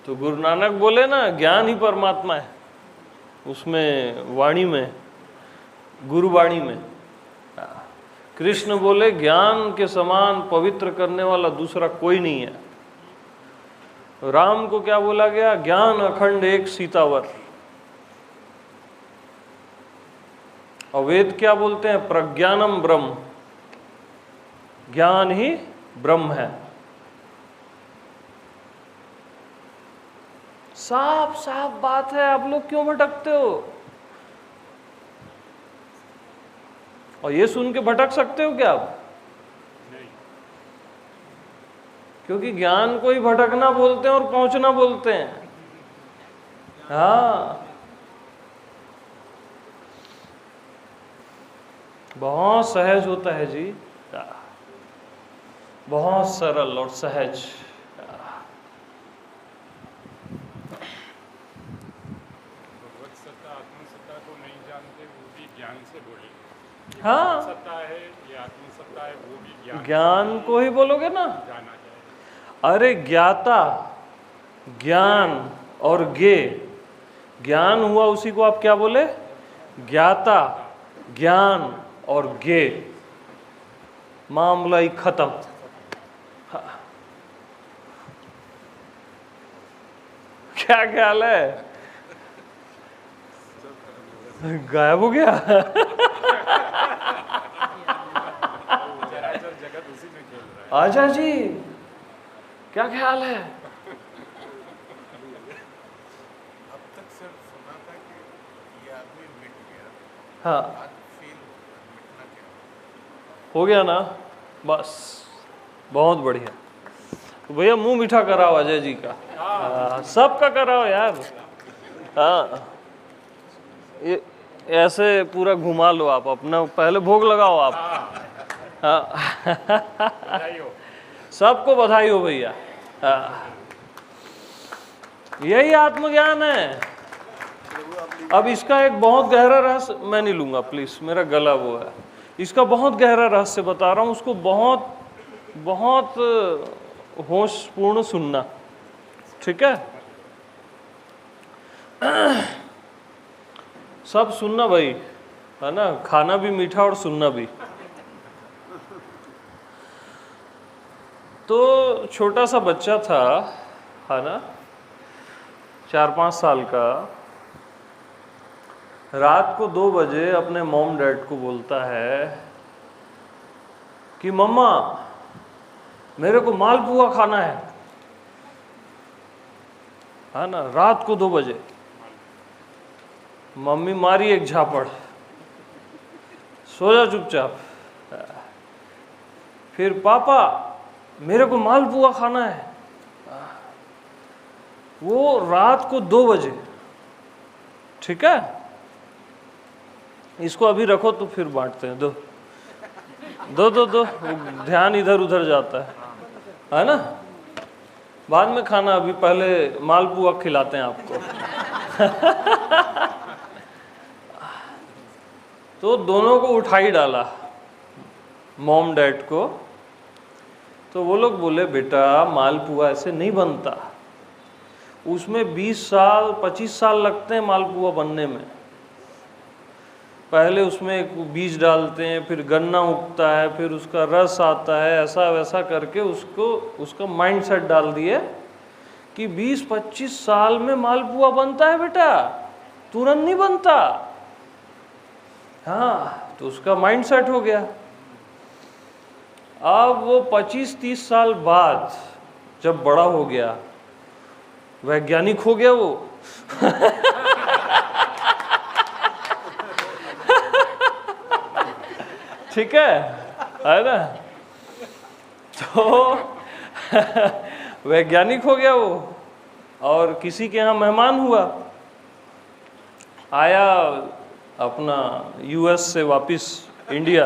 तो गुरु नानक बोले ना, ज्ञान ही परमात्मा है, उसमें वाणी में, गुरुवाणी में। कृष्ण बोले ज्ञान के समान पवित्र करने वाला दूसरा कोई नहीं है। राम को क्या बोला गया? ज्ञान अखंड एक सीतावर। और वेद क्या बोलते हैं? प्रज्ञानम ब्रह्म, ज्ञान ही ब्रह्म है। साफ साफ बात है, आप लोग क्यों भटकते हो? और ये सुन के भटक सकते हो क्या आप? नहीं, क्योंकि ज्ञान को ही भटकना बोलते हैं और पहुंचना बोलते हैं। हाँ, बहुत सहज होता है जी, बहुत सरल और सहज। भगवत सत्ता आत्मसत्ता को नहीं जानते, वो भी ज्ञान से बोले। हाँ, सत्ता है ये आत्मसत्ता है, वो भी ज्ञान को ही बोलोगे ना। जाना चाहिए। अरे ज्ञाता, ज्ञान और गे, ज्ञान हुआ उसी को आप क्या बोले? ज्ञाता, ज्ञान और गे, मामला ही खत्म। हाँ। क्या ख्याल है? गायब हो गया। चराचर जगत उसी में खेल रहा है। आजा जी, क्या ख्याल है? अब तक सिर्फ सुना था कि ये आदमी मिट गया, हाँ, आज फील मिटना क्या? हो गया ना, बस बहुत बढ़िया। तो भैया मुंह मीठा कराओ अजय जी का। सबका कराओ यार। हाँ, ये ऐसे पूरा घुमा लो आप अपना, पहले भोग लगाओ आप। हाँ, बधाई हो। सबको बधाई हो भैया। हाँ, यही आत्मज्ञान है। अब इसका एक बहुत गहरा रहस्य मैं नहीं लूंगा प्लीज, मेरा गला वो है। इसका बहुत गहरा रहस्य बता रहा हूं, उसको बहुत बहुत होशपूर्ण सुनना, ठीक है? सब सुनना भाई, है ना? खाना भी मीठा और सुनना भी। तो छोटा सा बच्चा था, है ना, 4-5 साल का, रात को 2 बजे अपने मॉम डैड को बोलता है कि मम्मा मेरे को मालपुआ खाना है ना? रात को 2 बजे। मम्मी मारी एक झापड़, सो जा चुपचाप। फिर पापा मेरे को मालपुआ खाना है। वो रात को 2 बजे, ठीक है? इसको अभी रखो तो फिर बांटते हैं। दो दो दो दो, ध्यान इधर उधर जाता है ना? बाद में खाना, अभी पहले मालपुआ खिलाते हैं आपको। तो दोनों को उठा ही डाला, मॉम डैड को। तो वो लोग बोले बेटा मालपुआ ऐसे नहीं बनता, उसमें 20 साल 25 साल लगते हैं मालपुआ बनने में। पहले उसमें एक बीज डालते हैं, फिर गन्ना उगता है, फिर उसका रस आता है, ऐसा वैसा करके उसका माइंड सेट डाल दिए कि 20-25 साल में मालपुआ बनता है बेटा, तुरंत नहीं बनता। हाँ, तो उसका माइंड सेट हो गया। अब वो 25-30 साल बाद जब बड़ा हो गया, वैज्ञानिक हो गया वो ठीक है ना? तो वैज्ञानिक हो गया वो, और किसी के यहाँ मेहमान हुआ, आया अपना यूएस से वापस इंडिया।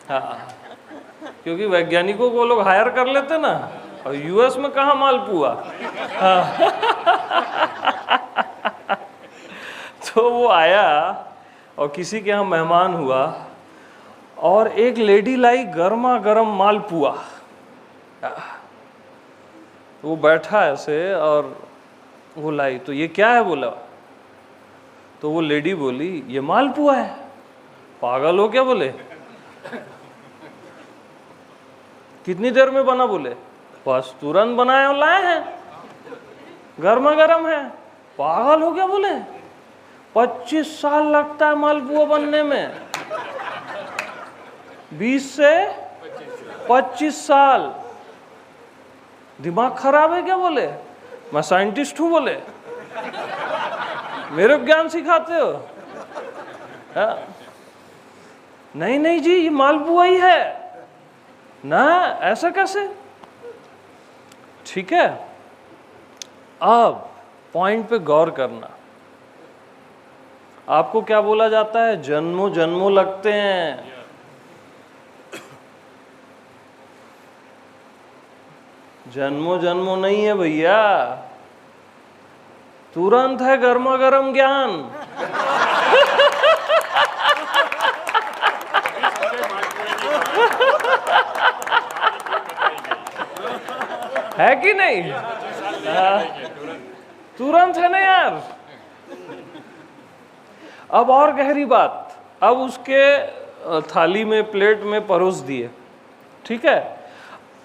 हाँ, क्योंकि वैज्ञानिकों को लोग हायर कर लेते ना, और यूएस में कहाँ मालपुआ। हाँ। तो वो आया और किसी के यहाँ मेहमान हुआ, और एक लेडी लाई गर्मा गर्म मालपुआ। वो बैठा ऐसे और वो लाई, तो ये क्या है बोला। तो वो लेडी बोली ये मालपुआ है। पागल हो क्या बोले। कितनी देर में बना बोले, बस तुरंत बनाए और लाए हैं, गर्मा गर्म है। पागल हो क्या बोले, 25 साल लगता है मालपुआ बनने में। 20 से 25 साल। दिमाग खराब है क्या बोले, मैं साइंटिस्ट हूं बोले, मेरे को ज्ञान सिखाते हो। हाँ? नहीं नहीं जी, ये मालपुआ ही है ना, ऐसा कैसे। ठीक है, अब पॉइंट पे गौर करना। आपको क्या बोला जाता है, जन्मों जन्मों लगते हैं। जन्मों जन्मों नहीं है भैया, तुरंत है गर्मा गर्म ज्ञान। है कि नहीं। तुरंत है ना यार। अब और गहरी बात, अब उसके थाली में प्लेट में परोस दिए, ठीक है।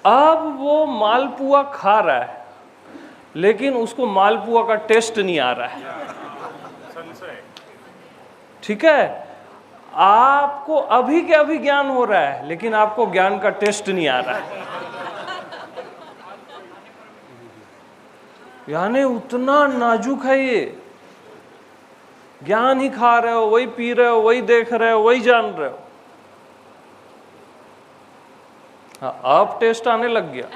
अब वो मालपुआ खा रहा है, लेकिन उसको मालपुआ का टेस्ट नहीं आ रहा है, ठीक है। आपको अभी के अभी ज्ञान हो रहा है, लेकिन आपको ज्ञान का टेस्ट नहीं आ रहा है। यानी उतना नाजुक है ये। ज्ञान ही खा रहे हो, वही पी रहे हो, वही देख रहे हो, वही जान रहे हो। हाँ, अब टेस्ट आने लग गया।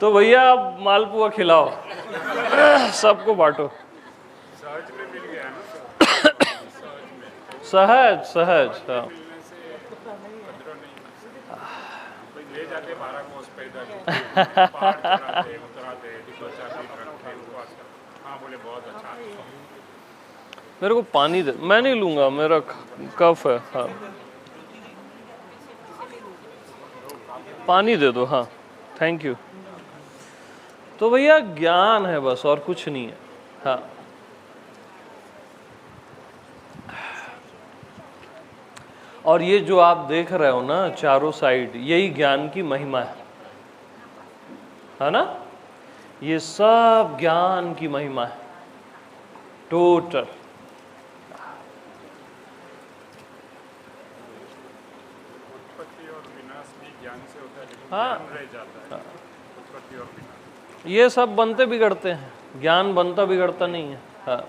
तो भैया अब मालपुआ खिलाओ, सबको बांटो। सहज में मिल गया ना, सहज सहज। हाँ, ले जाते 12 कोस पैदल, पहाड़ चढ़ाते उतराते, रखते उपवास करते। हाँ बोले बहुत अच्छा। मेरे को पानी दे, मैं नहीं लूंगा, मेरा कफ है। हाँ, पानी दे दो। हाँ, थैंक यू। तो भैया ज्ञान है बस, और कुछ नहीं है। हाँ, और ये जो आप देख रहे हो ना चारों साइड, यही ज्ञान की महिमा है ना। ये सब ज्ञान की महिमा है टोटल। उत्पत्ति और विनाश भी ज्ञान से होता है, लेकिन हाँ। ज्ञान रह जाता है। उत्पत्ति और विनाश ये सब बनते बिगड़ते हैं, ज्ञान बनता बिगड़ता नहीं है। हाँ।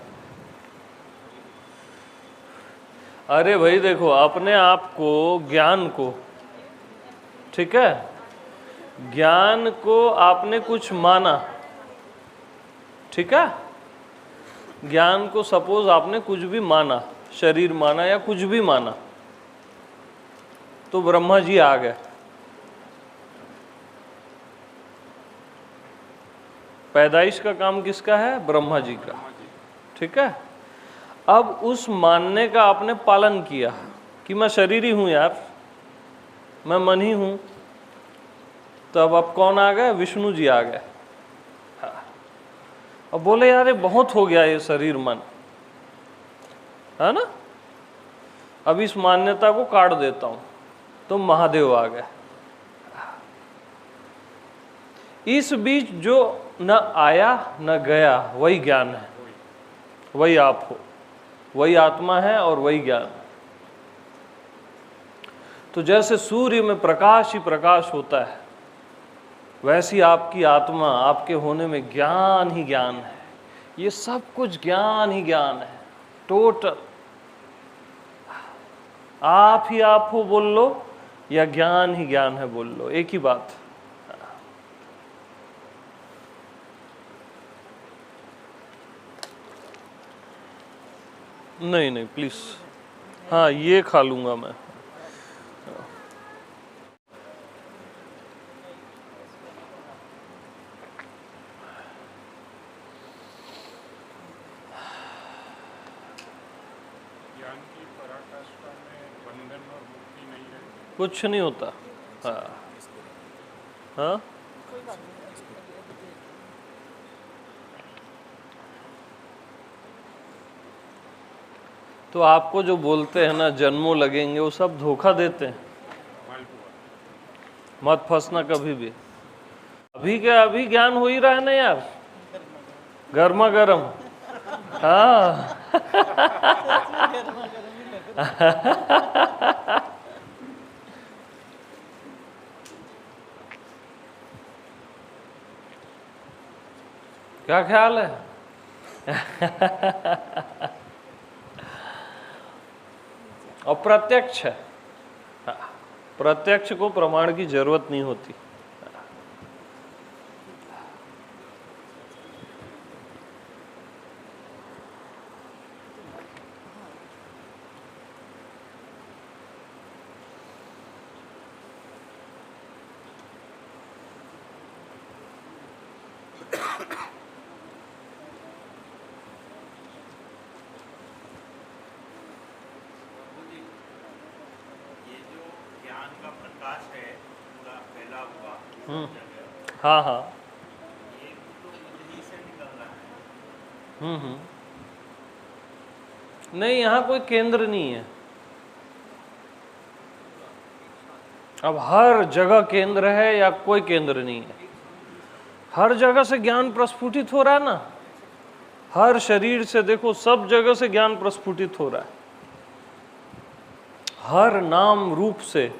अरे भाई देखो, अपने आप को, ज्ञान को, ठीक है, ज्ञान को आपने कुछ माना, ठीक है। ज्ञान को सपोज आपने कुछ भी माना, शरीर माना या कुछ भी माना, तो ब्रह्मा जी आ गए। पैदाइश का काम किसका है, ब्रह्मा जी का, ठीक है। अब उस मानने का आपने पालन किया कि मैं शरीर ही हूं यार, मैं मन ही हूं, तो अब कौन आ गए? विष्णु जी आ गए। हाँ। अब बोले यार ये बहुत हो गया ये शरीर मन, है ना, अब इस मान्यता को काट देता हूं। तो महादेव आ गए। इस बीच जो न आया न गया वही ज्ञान है, वही आप हो, वही आत्मा है और वही ज्ञान है। तो जैसे सूर्य में प्रकाश ही प्रकाश होता है, वैसी आपकी आत्मा, आपके होने में ज्ञान ही ज्ञान है। ये सब कुछ ज्ञान ही ज्ञान है, टोटल। आप ही आप हो बोल लो या ज्ञान ही ज्ञान है बोल लो, एक ही बात। नहीं नहीं प्लीज, हाँ ये खा लूंगा मैं। ज्ञान की पराकाष्ठा में बंधन और मुक्ति नहीं रहती। कुछ नहीं होता। हाँ हाँ, तो आपको जो बोलते हैं ना जन्मों लगेंगे, वो सब धोखा देते हैं। मालपुआ मत फंसना कभी भी। अभी क्या, अभी ज्ञान हो ही रहा है ना यार, गर्मा गर्म। हाँ क्या ख्याल है? अप्रत्यक्ष है। हाँ, प्रत्यक्ष को प्रमाण की जरूरत नहीं होती। हाँ हाँ, नहीं यहाँ कोई केंद्र नहीं है। अब हर जगह केंद्र है या कोई केंद्र नहीं है? हर जगह से ज्ञान प्रस्फुटित हो रहा है ना, हर शरीर से देखो, सब जगह से ज्ञान प्रस्फुटित हो रहा है। हर नाम रूप से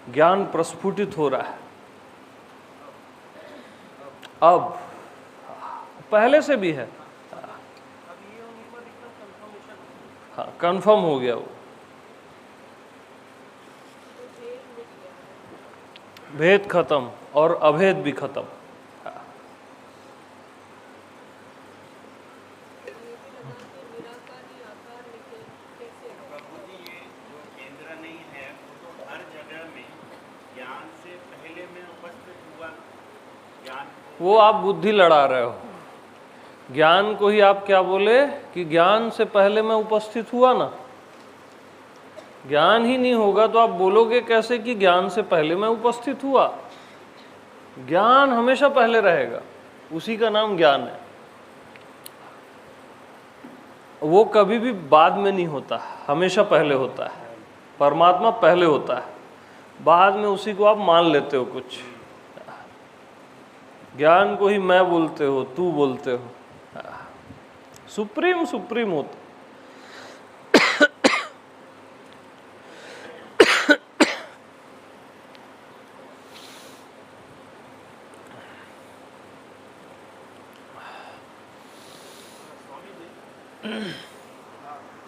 ज्ञान प्रस्फुटित हो रहा है। अब पहले से भी है। हाँ, कंफर्म हो गया वो। भेद खत्म और अभेद भी खत्म। वो आप बुद्धि लड़ा रहे हो। ज्ञान को ही आप क्या बोले कि ज्ञान से पहले मैं उपस्थित हुआ ना। ज्ञान ही नहीं होगा तो आप बोलोगे कैसे कि ज्ञान से पहले मैं उपस्थित हुआ? ज्ञान हमेशा पहले रहेगा, उसी का नाम ज्ञान है। वो कभी भी बाद में नहीं होता, हमेशा पहले होता है। परमात्मा पहले होता है, बाद में उसी को आप मान लेते हो कुछ। ज्ञान को ही मैं बोलते हो, तू बोलते हो। सुप्रीम सुप्रीम होता।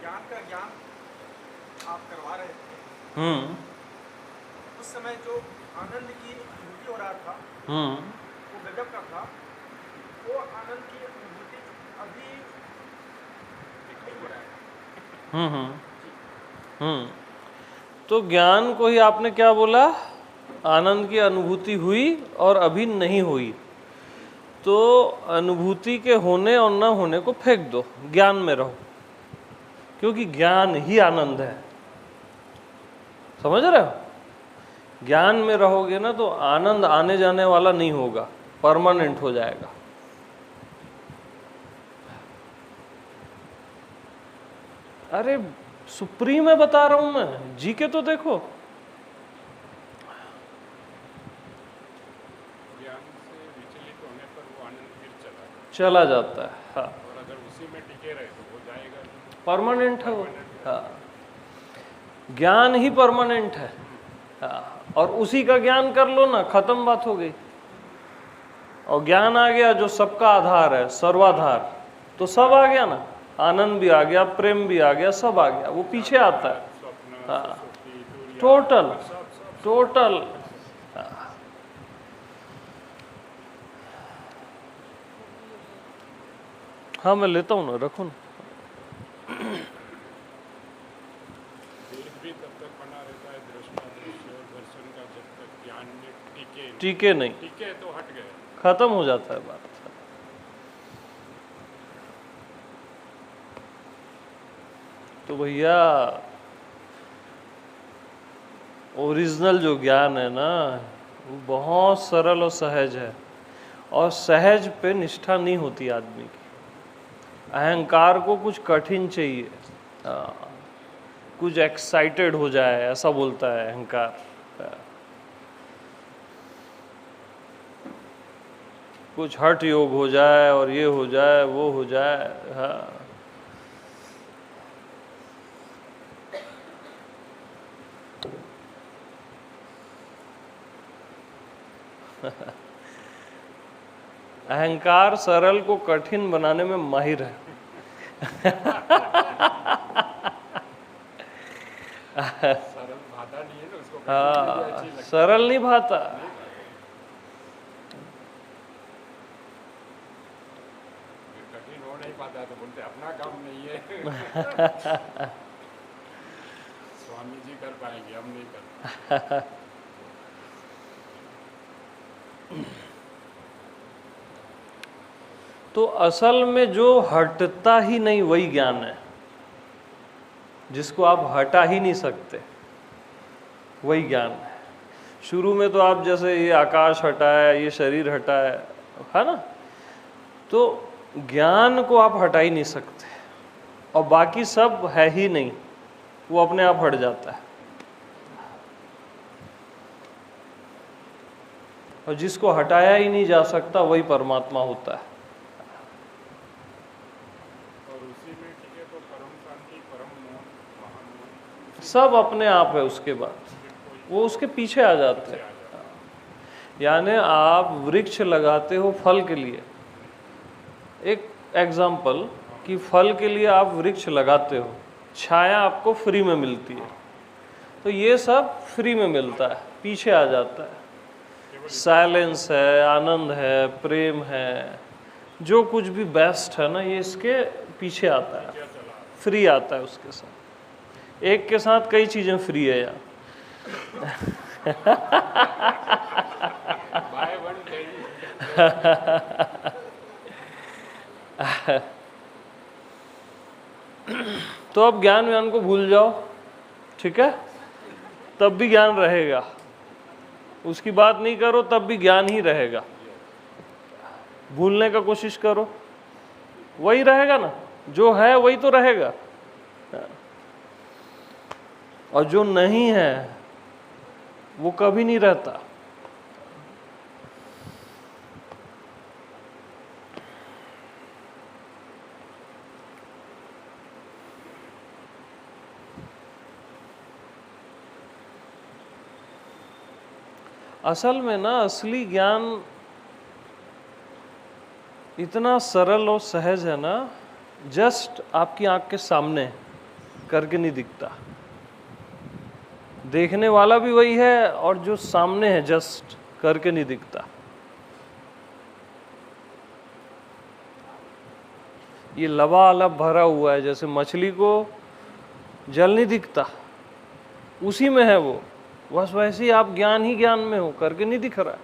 ज्ञान का ज्ञान आप करवा रहे थे, उस समय जो आनंद की अनुभूति हो रहा था वो गजब का था। वो आनंद की अनुभूति अभी नहीं हो रहा है। तो ज्ञान को ही आपने क्या बोला? आनंद की अनुभूति हुई और अभी नहीं हुई। तो अनुभूति के होने और न होने को फेंक दो, ज्ञान में रहो, क्योंकि ज्ञान ही आनंद है। समझ रहे हो? ज्ञान में रहोगे ना तो आनंद आने जाने वाला नहीं होगा, परमानेंट हो जाएगा। अरे सुप्रीम है बता रहा हूं मैं, जी के तो देखो। ज्ञान से विचलित होने पर वो आनंद फिर चला जाता है। हाँ, और अगर उसी में टिके रहे तो वो जाएगा नहीं। परमानेंट है वो। हाँ, ज्ञान ही परमानेंट है। हाँ, और उसी का ज्ञान कर लो ना, खत्म बात हो गई। और ज्ञान आ गया जो सबका आधार है, सर्वाधार, तो सब आ गया ना, आनंद भी आ गया, प्रेम भी आ गया, सब आ गया, वो पीछे आता है। स्वप्न, हाँ, सुसुप्ति, तुर्य, टोटल सब टोटल। हाँ मैं लेता हूँ ना, रखो ना। देह भी तब तक बना रहता है, दृष्टा दृश्य और दर्शन का, जब तक ज्ञान में टीके नहीं, टिके तो हट गए। खत्म हो जाता है बात। तो भैया ओरिजिनल जो ज्ञान है ना, वो बहुत सरल और सहज है, और सहज पे निष्ठा नहीं होती आदमी की। अहंकार को कुछ कठिन चाहिए, कुछ एक्साइटेड हो जाए, ऐसा बोलता है अहंकार। कुछ हठ योग हो जाए और ये हो जाए वो हो जाए। हाँ, अहंकार सरल को कठिन बनाने में माहिर है। सरल भाता नहीं है ना उसको, हाँ, सरल नहीं भाता। कठिन हो नहीं पाता तो बोलते अपना काम नहीं है। स्वामी जी कर पाएंगे, हम नहीं कर। तो असल में जो हटता ही नहीं वही ज्ञान है, जिसको आप हटा ही नहीं सकते वही ज्ञान है। शुरू में तो आप जैसे ये आकाश हटा है, ये शरीर हटा है ना, तो ज्ञान को आप हटा ही नहीं सकते, और बाकी सब है ही नहीं, वो अपने आप हट जाता है। और जिसको हटाया ही नहीं जा सकता वही परमात्मा होता है। और उसी में टिके तो परम शांति, परम मोहन, महामोहन सब अपने आप है, उसके बाद वो उसके पीछे आ जाते हैं। यानी आप वृक्ष लगाते हो फल के लिए, एक एग्जाम्पल कि फल के लिए आप वृक्ष लगाते हो, छाया आपको फ्री में मिलती है, तो ये सब फ्री में मिलता है, पीछे आ जाता है। साइलेंस है, आनंद है, प्रेम है, जो कुछ भी बेस्ट है ना, ये इसके पीछे आता है, फ्री आता है उसके साथ। एक के साथ कई चीज़ें फ्री है यार। By one ten. तो अब ज्ञान को भूल जाओ, ठीक है, तब भी ज्ञान रहेगा। उसकी बात नहीं करो तब भी ज्ञान ही रहेगा। भूलने का कोशिश करो, वही रहेगा ना, जो है वही तो रहेगा, और जो नहीं है वो कभी नहीं रहता। असल में ना असली ज्ञान इतना सरल और सहज है ना, जस्ट आपकी आंख के सामने करके नहीं दिखता। देखने वाला भी वही है और जो सामने है जस्ट करके नहीं दिखता। ये लबालब भरा हुआ है, जैसे मछली को जल नहीं दिखता, उसी में है वो, बस वैसे ही आप ज्ञान ही ज्ञान में हो, करके नहीं दिख रहा है।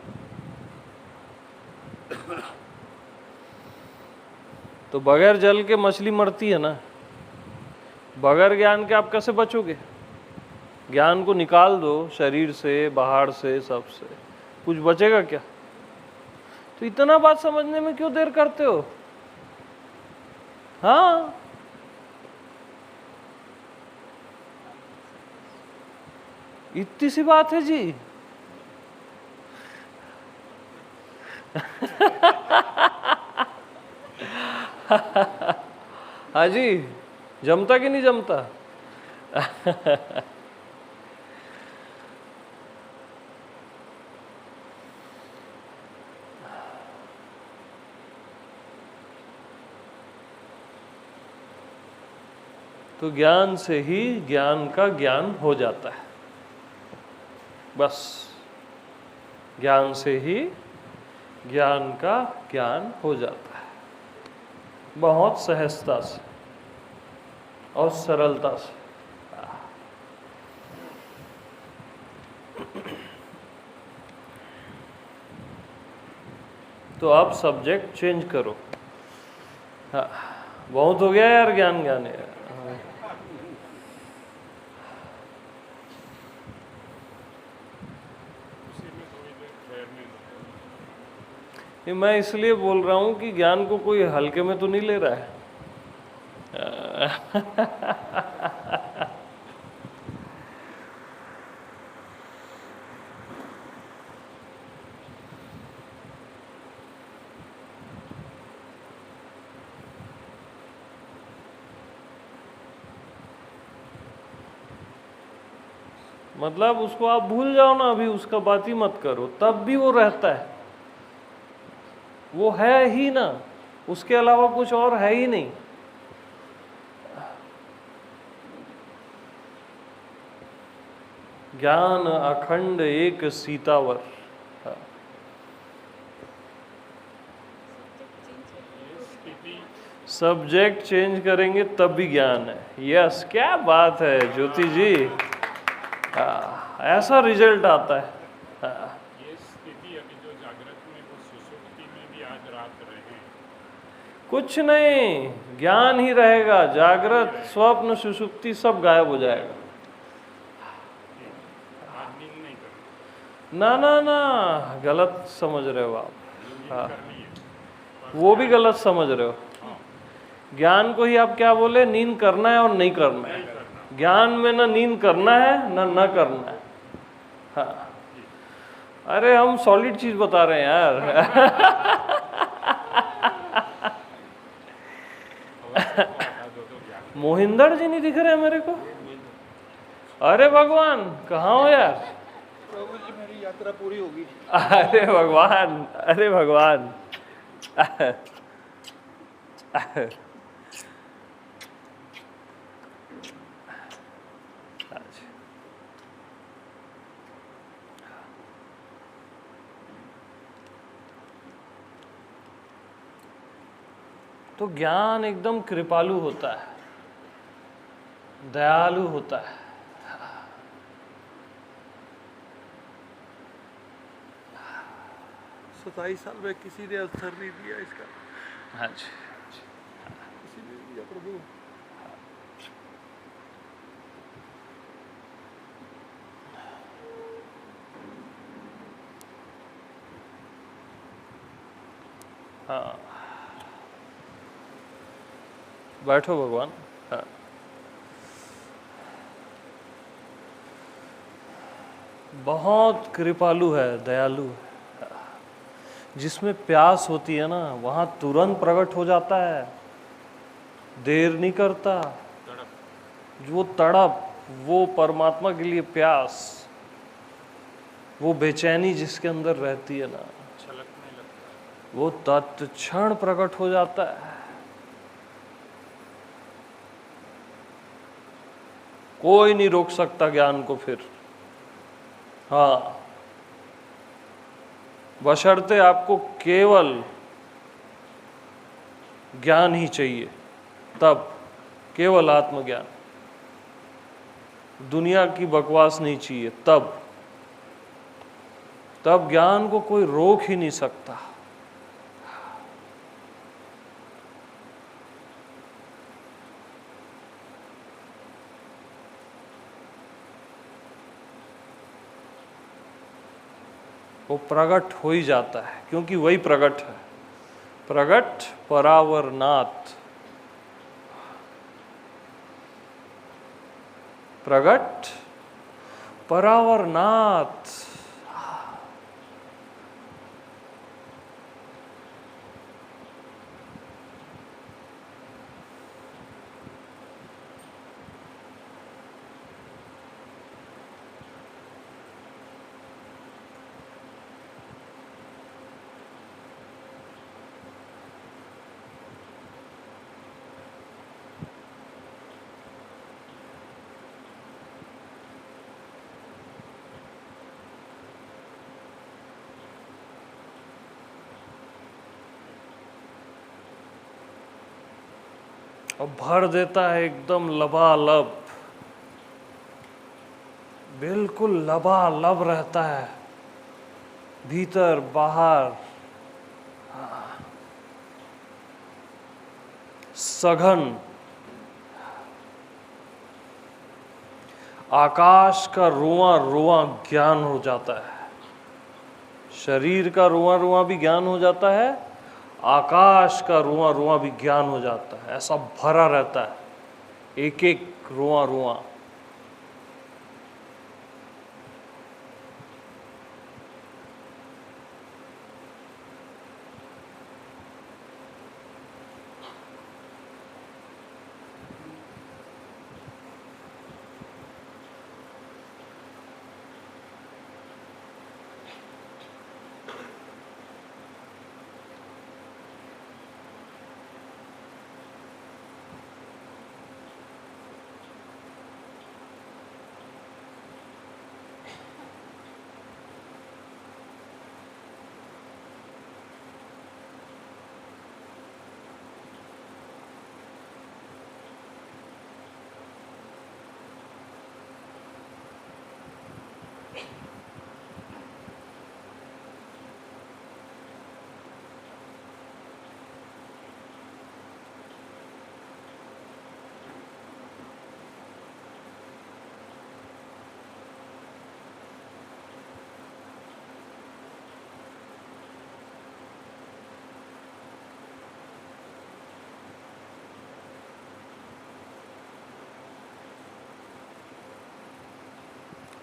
तो बगैर जल के मछली मरती है ना, बगैर ज्ञान के आप कैसे बचोगे? ज्ञान को निकाल दो शरीर से, बाहर से, सब से, कुछ बचेगा क्या? तो इतना बात समझने में क्यों देर करते हो? हाँ, इतनी सी बात है जी। हाँ जी, जमता कि नहीं जमता? तो ज्ञान से ही ज्ञान का ज्ञान हो जाता है, बस ज्ञान से ही ज्ञान का ज्ञान हो जाता है, बहुत सहजता से और सरलता से। तो आप सब्जेक्ट चेंज करो। हाँ, बहुत हो गया यार ज्ञान ज्ञान यार। ये मैं इसलिए बोल रहा हूँ कि ज्ञान को कोई हल्के में तो नहीं ले रहा है। मतलब उसको आप भूल जाओ ना, अभी उसका बात ही मत करो, तब भी वो रहता है, वो है ही ना, उसके अलावा कुछ और है ही नहीं। ज्ञान अखंड एक सीतावर। सब्जेक्ट चेंज करेंगे तब भी ज्ञान है। यस, क्या बात है ज्योति जी, ऐसा रिजल्ट आता है। ये स्थिति अभी जो जागृत में वो सुसुप्ति में भी आज रात रहे, कुछ नहीं, ज्ञान ही रहेगा। जागृत, स्वप्न, सुषुप्ति सब गायब हो जाएगा। आज नींद नहीं करनी, ना ना ना, गलत समझ रहे हो आप। हाँ, करनी है। वो भी गलत समझ रहे हो। ज्ञान को ही आप क्या बोले, नींद करना है और नहीं करना है। ज्ञान में ना नींद करना है ना न करना है। हाँ, अरे हम सॉलिड चीज बता रहे हैं यार। मोहिंदर जी नहीं दिख रहे मेरे को। अरे भगवान, कहाँ हो यार? प्रभु जी, मेरी यात्रा पूरी होगी। अरे भगवान, अरे भगवान। तो ज्ञान एकदम कृपालु होता है, दयालु होता है। 27 साल में किसी ने अवसर नहीं दिया इसका, हाँ जी, किसी ने नहीं दिया प्रभु। हाँ, बैठो भगवान। हाँ, बहुत कृपालु है, दयालु है। जिसमें प्यास होती है ना, वहाँ तुरंत प्रकट हो जाता है, देर नहीं करता। वो तड़प, वो परमात्मा के लिए प्यास, वो बेचैनी जिसके अंदर रहती है ना, छलकने लगता है। वो तत्क्षण प्रकट हो जाता है। कोई नहीं रोक सकता ज्ञान को फिर। हाँ, बशर्ते आपको केवल ज्ञान ही चाहिए, तब केवल आत्मज्ञान, दुनिया की बकवास नहीं चाहिए, तब ज्ञान को कोई रोक ही नहीं सकता। वो प्रकट हो ही जाता है, क्योंकि वही प्रकट है। प्रकट परावरनाथ, प्रकट परावरनाथ। और भर देता है एकदम लबालब, बिल्कुल लबालब रहता है, भीतर बाहर सघन। आकाश का रुआं रुआं ज्ञान हो जाता है, शरीर का रुआं रुआं भी ज्ञान हो जाता है, आकाश का रुआं रुआं भी ज्ञान हो जाता है। ऐसा भरा रहता है एक एक रुआं रुआं।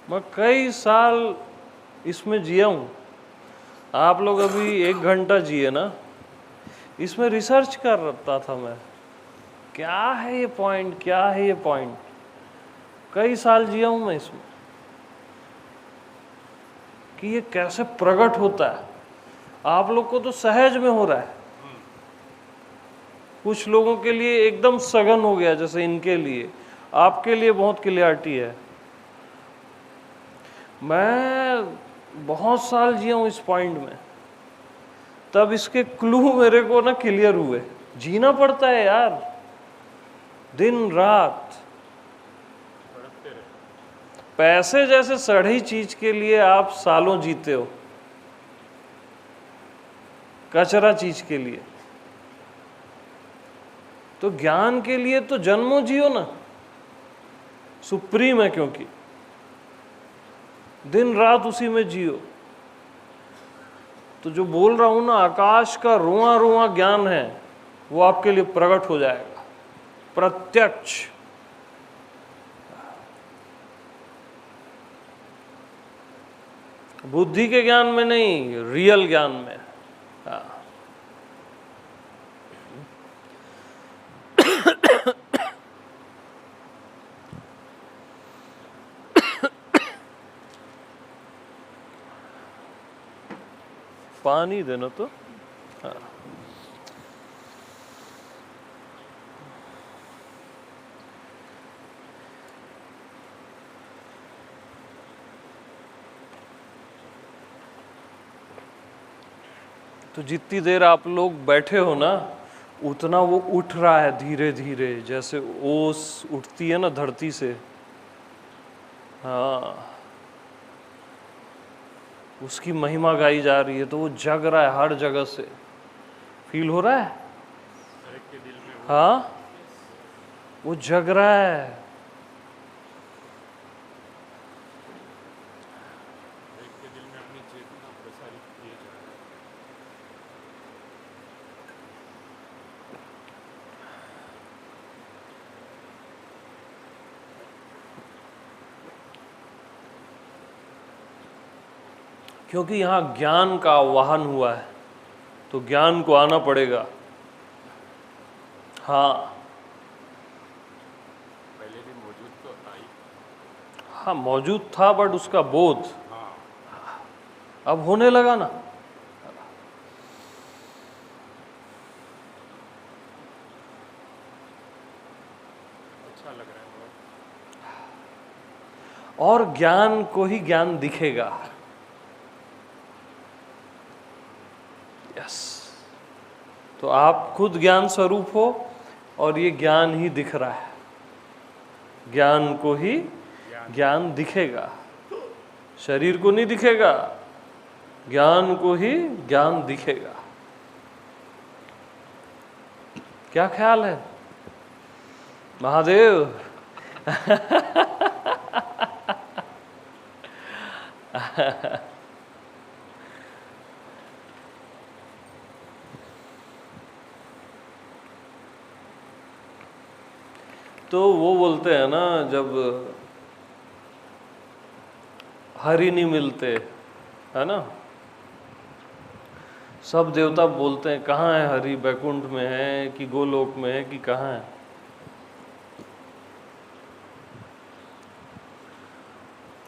मैं कई साल इसमें जिया हूँ। आप लोग अभी 1 घंटा जिए ना, इसमें रिसर्च कर रहा था मैं, क्या है ये पॉइंट, क्या है ये पॉइंट। कई साल जिया हूँ मैं इसमें कि ये कैसे प्रकट होता है। आप लोग को तो सहज में हो रहा है, कुछ लोगों के लिए एकदम सघन हो गया, जैसे इनके लिए, आपके लिए बहुत क्लियरिटी है। मैं बहुत साल जिया हूँ इस पॉइंट में, तब इसके क्लू मेरे को ना क्लियर हुए। जीना पड़ता है यार, दिन रात। पैसे जैसे सड़ी चीज के लिए आप सालों जीते हो, कचरा चीज के लिए। तो ज्ञान के लिए तो जन्मों जियो ना, सुप्रीम है, क्योंकि दिन रात उसी में जियो। तो जो बोल रहा हूं ना, आकाश का रुआं रुआं ज्ञान है, वो आपके लिए प्रकट हो जाएगा, प्रत्यक्ष। बुद्धि के ज्ञान में नहीं, रियल ज्ञान में। हाँ। पानी देना तो। हाँ। तो जितनी देर आप लोग बैठे हो ना, उतना वो उठ रहा है धीरे धीरे, जैसे ओस उठती है ना धरती से। हाँ, उसकी महिमा गाई जा रही है, तो वो जग रहा है हर जगह से। फील हो रहा है? के दिल में हाँ, वो जग रहा है। के दिल में अपनी चेतना प्रसार क्योंकि यहाँ ज्ञान का आवाहन हुआ है, तो ज्ञान को आना पड़ेगा। हाँ पहले भी मौजूद तो था ही। हाँ मौजूद था, बट उसका बोध हाँ अब होने लगा ना। अच्छा लग रहा है बहुत। और ज्ञान को ही ज्ञान दिखेगा। यस, तो आप खुद ज्ञान स्वरूप हो और ये ज्ञान ही दिख रहा है। ज्ञान को ही ज्ञान दिखेगा, शरीर को नहीं दिखेगा, ज्ञान को ही ज्ञान दिखेगा। क्या ख्याल है महादेव? तो वो बोलते हैं ना, जब हरि नहीं मिलते है ना, सब देवता बोलते हैं कहाँ है हरि, बैकुंठ में है कि गोलोक में है कि कहाँ है।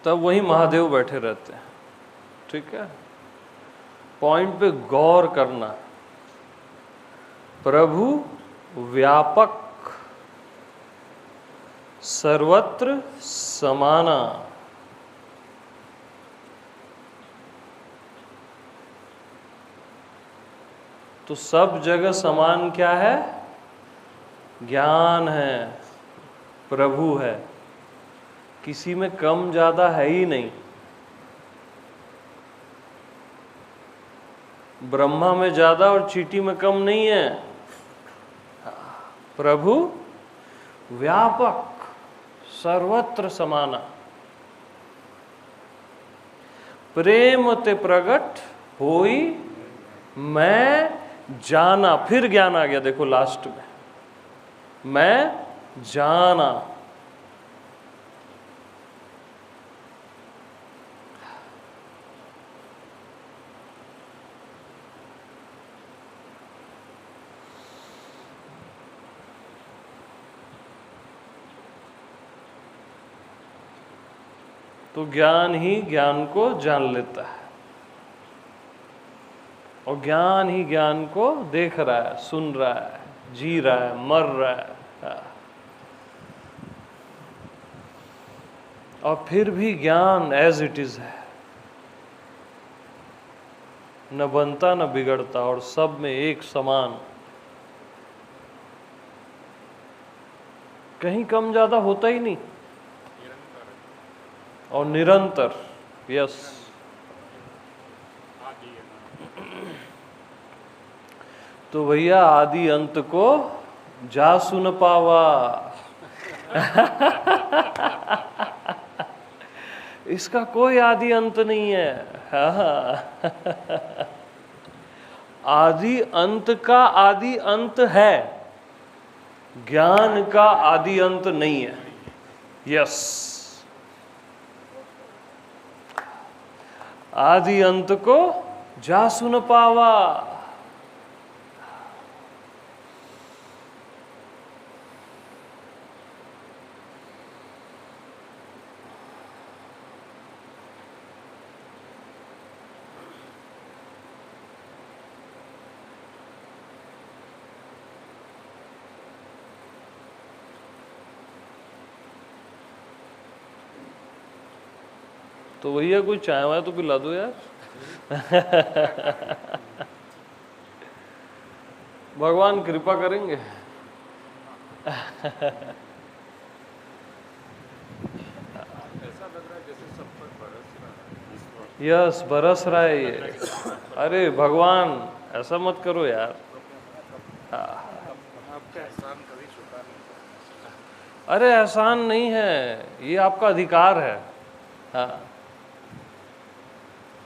तब वहीं महादेव बैठे रहते हैं। ठीक है, पॉइंट पे गौर करना। प्रभु व्यापक, सर्वत्र समाना। तो सब जगह समान क्या है? ज्ञान है, प्रभु है। किसी में कम ज्यादा है ही नहीं। ब्रह्मा में ज्यादा और चींटी में कम नहीं है। प्रभु व्यापक, सर्वत्र समाना। प्रेम ते प्रगट होई मैं जाना। फिर ज्ञान आ गया, देखो लास्ट में, मैं जाना। तो ज्ञान ही ज्ञान को जान लेता है, और ज्ञान ही ज्ञान को देख रहा है, सुन रहा है, जी रहा है, मर रहा है। और फिर भी ज्ञान एज इट इज है, न बनता न बिगड़ता, और सब में एक समान। कहीं कम ज्यादा होता ही नहीं, और निरंतर। यस, तो भैया आदि अंत को जा सुन पावा। इसका कोई आदि अंत नहीं है। आदि अंत का आदि अंत है, ज्ञान का आदि अंत नहीं है। यस, आदि अंत को जा सुन पावा। तो भैया कोई चाय वाय तो पिला दो यार। भगवान कृपा करेंगे। ऐसा लग रहा है जैसे सब पर बरस रहा है इस वक्त। यस, बरस रहा है ये। अरे भगवान ऐसा मत करो यार। आपका एहसान कभी छुपा नहीं। अरे एहसान नहीं है, ये आपका अधिकार है। हाँ,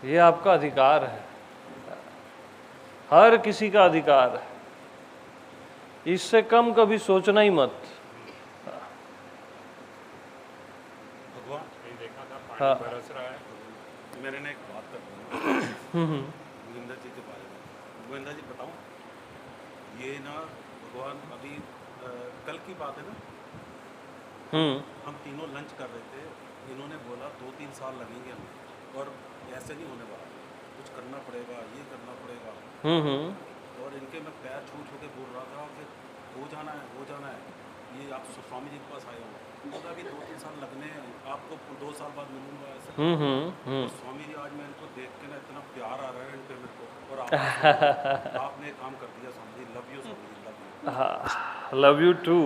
ये आपका अधिकार है, हर किसी का अधिकार है। इससे कम कभी सोचना ही मत। भगवान देखा था पानी हाँ। बरस रहा है। मेरे ने एक बात करनी गोविंदा जी के बारे में। गोविंदा जी बताऊं, ये ना भगवान अभी कल की बात है ना, हम तीनों लंच कर रहे थे, इन्होंने बोला 2-3 साल लगेंगे हमें, और ऐसे नहीं होने वाला, कुछ करना पड़ेगा, ये करना पड़ेगा। और इनके मैं पैर छू छू के बोल रहा था कि हो जाना है, हो जाना है। ये आप स्वामी जी के पास आए हो, बोला अभी 2-3 साल लगने हैं, आपको 2 साल बाद मिलूंगा ऐसे। और स्वामी जी आज मैं इनको देख के ना इतना प्यार आ रहा है इन पे मेरे को, और आपने एक काम कर दिया Swami ji, love you Swami ji, love you. Love you too.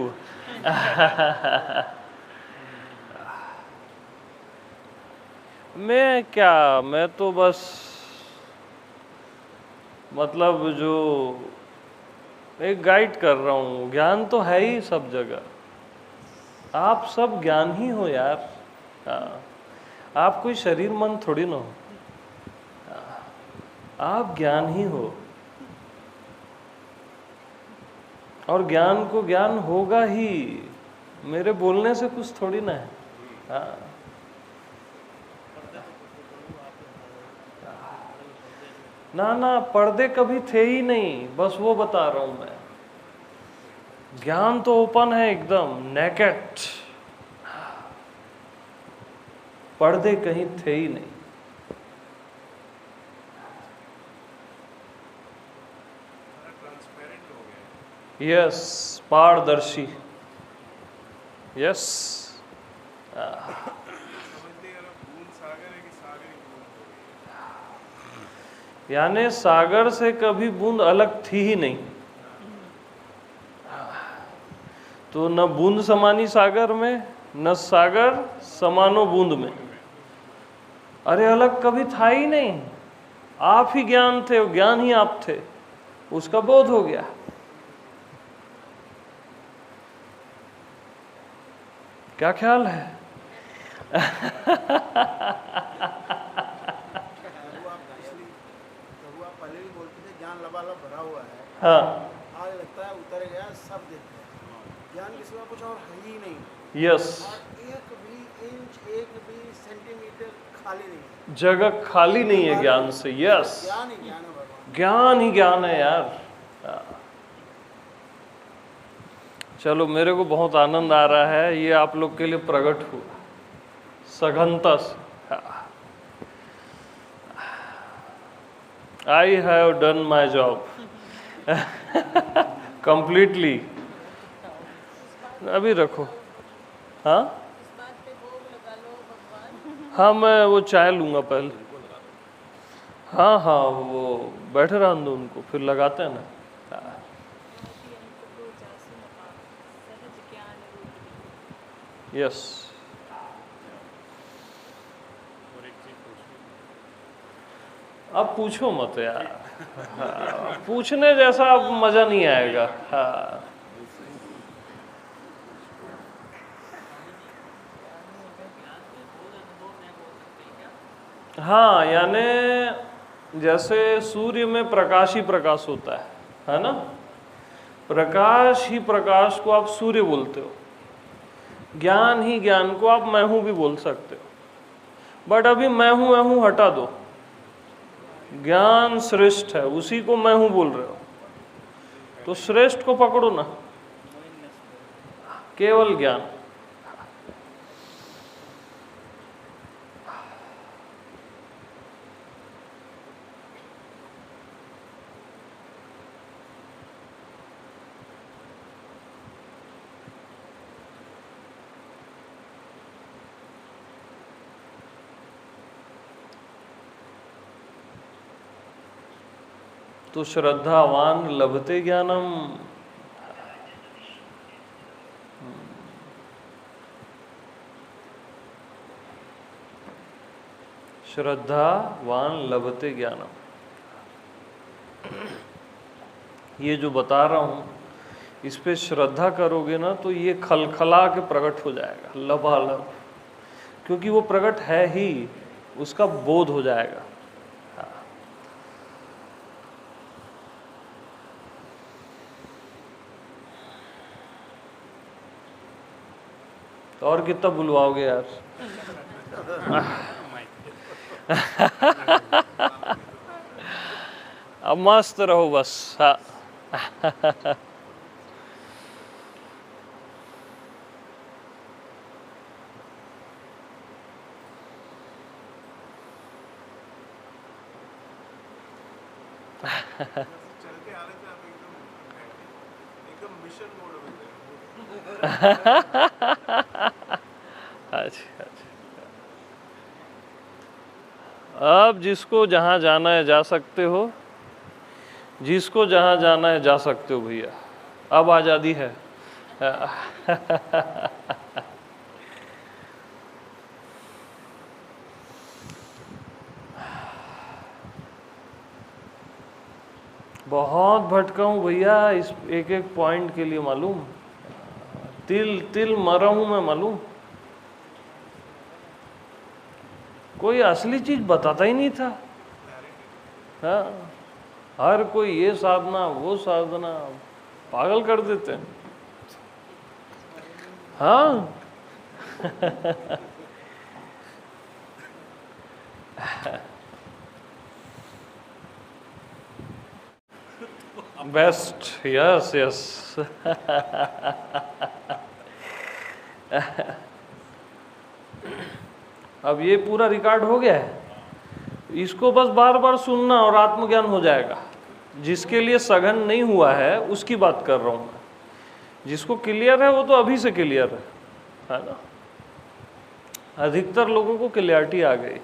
मैं तो बस मतलब जो एक गाइड कर रहा हूँ, ज्ञान तो है ही सब जगह, आप सब ज्ञान ही हो यार। हाँ, आप कोई शरीर मन थोड़ी ना हो, आप ज्ञान ही हो, और ज्ञान को ज्ञान होगा ही, मेरे बोलने से कुछ थोड़ी ना है। हाँ, ना पर्दे कभी थे ही नहीं, बस वो बता रहा हूं मैं। ज्ञान तो ओपन है एकदम, नेकेड, पर्दे कहीं थे ही नहीं। यस, पारदर्शी, यस। यानी सागर से कभी बूंद अलग थी ही नहीं, तो न बूंद समानी सागर में, न सागर समानो बूंद में। अरे अलग कभी था ही नहीं, आप ही ज्ञान थे, ज्ञान ही आप थे, उसका बोध हो गया। क्या ख्याल है? पहले भी बोलते थे ज्ञान लबालब भरा हुआ है, हाँ, आज लगता है उतर गया, सब देखते हैं, ज्ञान के सिवा कुछ और है ही नहीं। यस, एक भी इंच, एक भी सेंटीमीटर खाली नहीं है, जगह खाली नहीं है ज्ञान से। यस, ज्ञान ही ज्ञान है भगवान, ज्ञान ही ज्ञान है यार। चलो, मेरे को बहुत आनंद आ रहा है, ये आप लोग के लिए प्रकट हुआ सघनता से। I have done my job completely। अभी रखो। हाँ हाँ, मैं वो चाय लूँगा पहले। हाँ हाँ, वो बैठे रहने दो उनको, फिर लगाते हैं ना। यस, अब पूछो मत यार। हाँ, पूछने जैसा अब मजा नहीं आएगा। हाँ, हाँ, यानी जैसे सूर्य में प्रकाश ही प्रकाश होता है ना? प्रकाश ही प्रकाश को आप सूर्य बोलते हो, ज्ञान ही ज्ञान को आप मैं हूं भी बोल सकते हो। बट अभी मैं हूं हटा दो, ज्ञान श्रेष्ठ है, उसी को मैं हूं बोल रहे हो, तो श्रेष्ठ को पकड़ो ना, केवल ज्ञान। तो श्रद्धावान लभते ज्ञानम। श्रद्धावान लभते ज्ञानम, ये जो बता रहा हूं, इस पे श्रद्धा करोगे ना तो ये खलखला के प्रकट हो जाएगा, लबालब, क्योंकि वो प्रकट है ही, उसका बोध हो जाएगा। तो और कितना बुलवाओगे यार? अब मस्त रहो बस। हाँ चल के आ रहे थे आप एकदम मिशन मोड में थे। अच्छा अच्छा। अब जिसको जहाँ जाना है जा सकते हो, जिसको जहाँ जाना है जा सकते हो भैया, अब आज़ादी है। बहुत भटका हूँ भैया इस एक एक पॉइंट के लिए, मालूम, तिल तिल मरा हूँ मैं, मालूम। कोई असली चीज बताता ही नहीं था। हाँ, हर कोई ये साधना वो साधना, पागल कर देते हैं। हाँ बेस्ट, यस यस। अब ये पूरा रिकॉर्ड हो गया है, इसको बस बार बार सुनना और आत्मज्ञान हो जाएगा। जिसके लिए सघन नहीं हुआ है उसकी बात कर रहा हूँ मैं, जिसको क्लियर है वो तो अभी से क्लियर है ना। अधिकतर लोगों को क्लियरिटी आ गई।